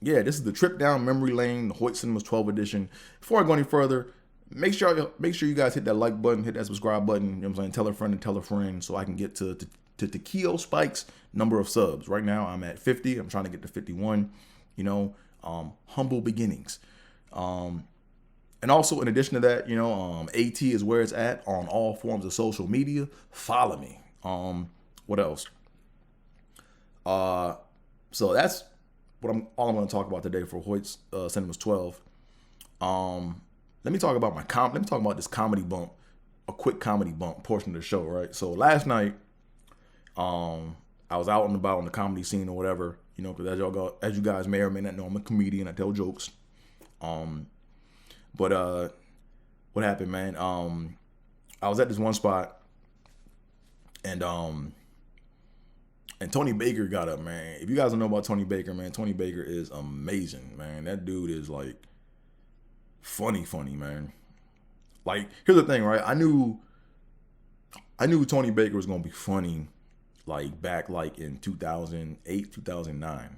A: yeah, this is the trip down memory lane, the Hoyt Cinemas 12 edition. Before I go any further, make sure you guys hit that like button, hit that subscribe button. You know what I'm saying? Tell a friend and tell a friend so I can get to Keo Spike's number of subs. Right now I'm at 50. I'm trying to get to 51. Humble beginnings. And also in addition to that, AT is where it's at on all forms of social media. Follow me. What else? So that's all I'm going to talk about today for Hoyt's Cinemas 12. Let me talk about this comedy bump, a quick comedy bump portion of the show, right? So last night, I was out and about on the comedy scene or whatever, because as you guys may or may not know, I'm a comedian. I tell jokes. But what happened, man? I was at this one spot, and Tony Baker got up, man. If you guys don't know about Tony Baker, man, Tony Baker is amazing, man. That dude is like funny, man. Like, here's the thing, right? I knew Tony Baker was gonna be funny, like back like in 2008, 2009,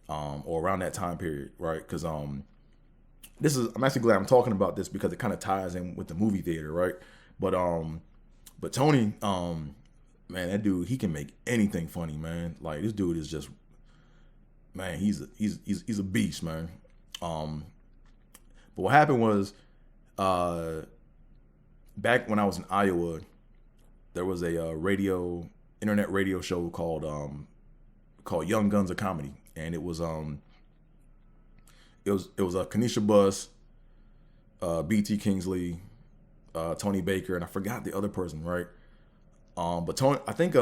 A: or around that time period, right? Because I'm actually glad I'm talking about this because it kind of ties in with the movie theater, right? But Tony, man, that dude, he can make anything funny, man. Like, this dude is just, man, he's a beast, man. But what happened was, back when I was in Iowa, there was a internet radio show called Young Guns of Comedy, and it was Kanisha Buss, BT Kingsley, Tony Baker, and I forgot the other person, right? But Tony, I think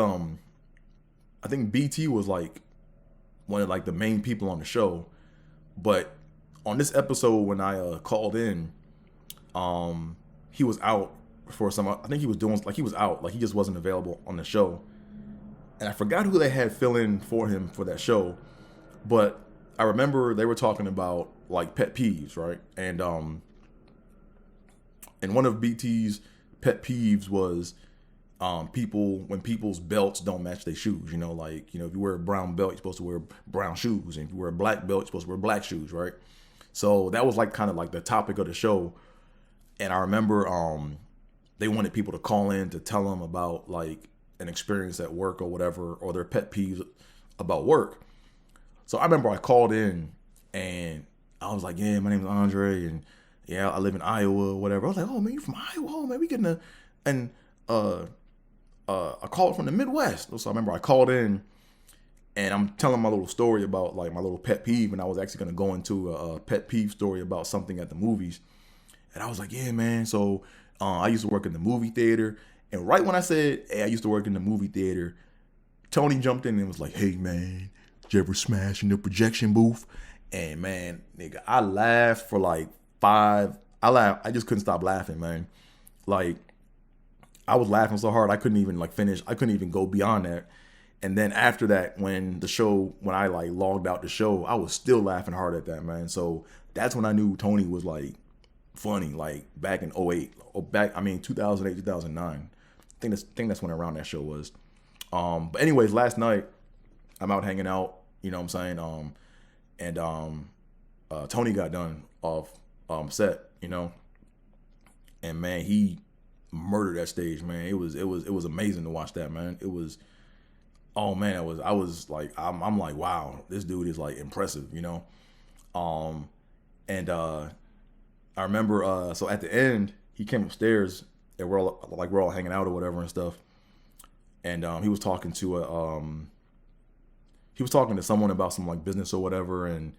A: BT was like one of like the main people on the show, but on this episode when I called in, he was out for some. I think he was out, like he just wasn't available on the show, and I forgot who they had fill in for him for that show, but I remember they were talking about like pet peeves, right? And one of BT's pet peeves was when people's belts don't match their shoes. If you wear a brown belt, you're supposed to wear brown shoes, and if you wear a black belt, you're supposed to wear black shoes, right? So that was like kind of like the topic of the show. And I remember they wanted people to call in to tell them about like an experience at work or whatever, or their pet peeves about work. So I remember I called in and I was like, yeah, my name is Andre, and yeah, I live in Iowa or whatever. I was like, oh man, you from Iowa? Oh man, we getting a, and I called from the Midwest. So I remember I called in, and I'm telling my little story about like my little pet peeve, and I was actually gonna go into a pet peeve story about something at the movies. And I was like, yeah, man. So I used to work in the movie theater, and right when I said, hey, I used to work in the movie theater, Tony jumped in and was like, hey, man, did you ever smash in the projection booth? And man, nigga, I laughed for like I just couldn't stop laughing, man. Like, I was laughing so hard I couldn't even like finish. I couldn't even go beyond that. And then after that, when I like logged out the show, I was still laughing hard at that, man. So that's when I knew Tony was like funny, like back in '08, or 2008, 2009. I think that's when around that show was. But anyways, last night I'm out hanging out, you know what I'm saying? Tony got done off set, you know. And man, he murdered that stage, man. It was amazing to watch that, man. It was, oh man, I was like, I'm like, wow, this dude is like impressive, you know. I remember, so at the end, he came upstairs and we're all hanging out or whatever and stuff. And he was talking to someone about some like business or whatever, and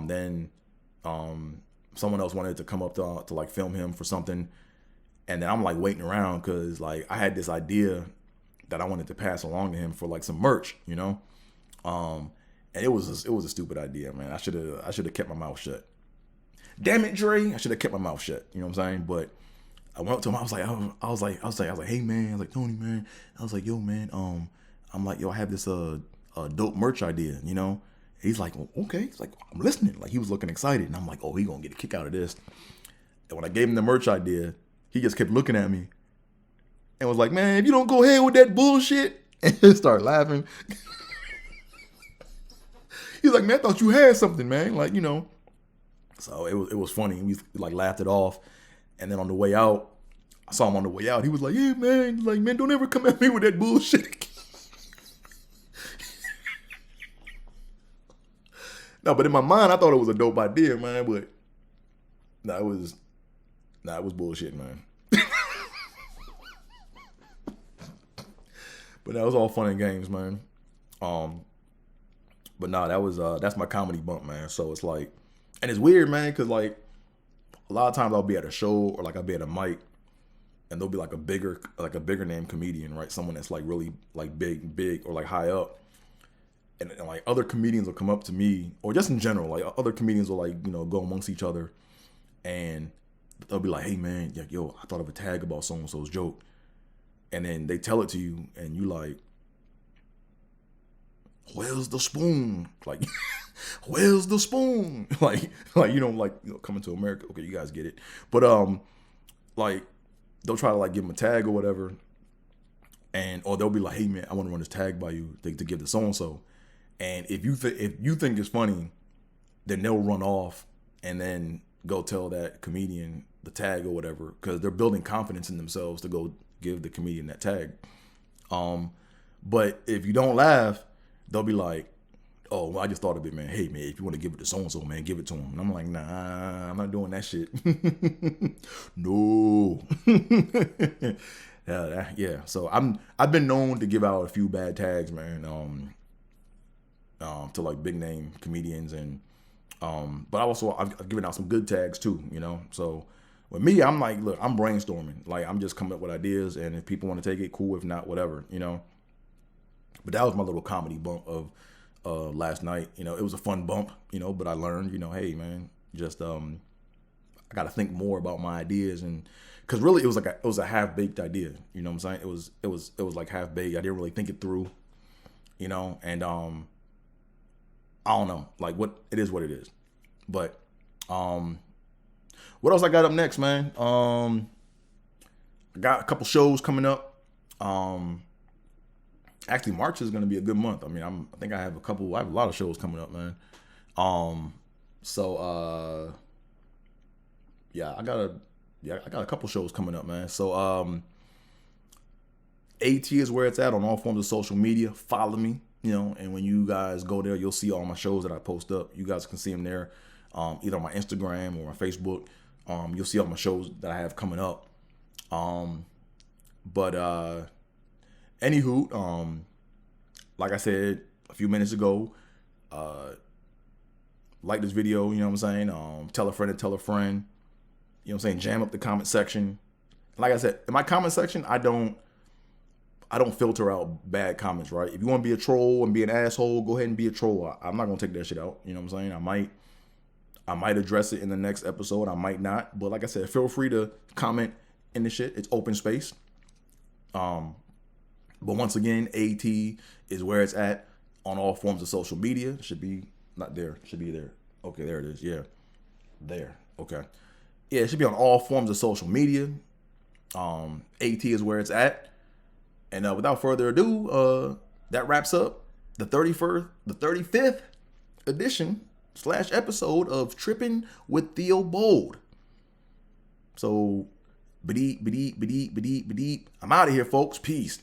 A: then someone else wanted to come up to like film him for something. And then I'm like waiting around because like I had this idea that I wanted to pass along to him for like some merch, you know. And it was a stupid idea, man. I should have kept my mouth shut. Damn it, Dre! I should have kept my mouth shut. You know what I'm saying? But I went up to him. I was like, hey man, I was like, Tony, man. I was like, yo, man. I'm like, yo, I have this dope merch idea, you know. He's like, well, okay. He's like, I'm listening. Like he was looking excited, and I'm like, oh, he gonna get a kick out of this. And when I gave him the merch idea, he just kept looking at me and was like, man, if you don't go ahead with that bullshit, and just started laughing. He's like, man, I thought you had something, man. Like, you know. So it was funny. We like laughed it off. And then on the way out, I saw him on the way out. He was like, yeah, man, like, man, don't ever come at me with that bullshit. No, but in my mind, I thought it was a dope idea, man. But it was bullshit, man. But that was all fun and games, man. But that's my comedy bump, man. So it's like, and it's weird, man, because like a lot of times I'll be at a show or like I'll be at a mic, and there'll be like a bigger name comedian, right? Someone that's like really like big or like high up. And like other comedians will come up to me, or just in general, like other comedians will like, you know, go amongst each other, and they'll be like, hey man, yo, I thought of a tag about so-and-so's joke. And then they tell it to you, and you like, where's the spoon? Like, where's the spoon? like you know, like, you know, Coming to America. Okay, you guys get it. But like they'll try to like give them a tag or whatever, or they'll be like, hey man, I want to run this tag by you to give to so-and-so. And if you think it's funny, then they'll run off and then go tell that comedian the tag or whatever, because they're building confidence in themselves to go give the comedian that tag. But if you don't laugh, they'll be like, oh, well, I just thought of it, man. Hey, man, if you want to give it to so-and-so, man, give it to him. And I'm like, nah, I'm not doing that shit. No. Yeah. So I've been known to give out a few bad tags, man. To like big name comedians, and but I've given out some good tags too, you know. So with me, I'm like, look, I'm brainstorming, like I'm just coming up with ideas, and if people want to take it, cool. If not, whatever, you know. But that was my little comedy bump of last night. You know, it was a fun bump, you know, but I learned, you know, hey man, just I got to think more about my ideas, and because really it was a half baked idea, you know what I'm saying? It was like half baked. I didn't really think it through, you know, and I don't know, like what it is. But what else I got up next, man? I got a couple shows coming up. Actually, March is gonna be a good month. I mean, I think I have a lot of shows coming up, man. Yeah, I got a couple shows coming up, man. So AT is where it's at on all forms of social media. Follow me. You know, and when you guys go there, you'll see all my shows that I post up. You guys can see them there, either on my Instagram or my Facebook. You'll see all my shows that I have coming up. But Anywho, like I said a few minutes ago, like this video, you know what I'm saying? Tell a friend to tell a friend. You know what I'm saying? Jam up the comment section. Like I said, in my comment section, I don't filter out bad comments, right? If you want to be a troll and be an asshole, go ahead and be a troll. I'm not gonna take that shit out. You know what I'm saying? I might address it in the next episode. I might not. But like I said, feel free to comment in the shit. It's open space. But once again, AT is where it's at on all forms of social media. It should be not there. It should be there. Okay, there it is. Yeah. There. Okay. Yeah, it should be on all forms of social media. AT is where it's at. And without further ado, that wraps up the 35th edition / episode of Trippin with Theobold. So, I'm out of here, folks. Peace.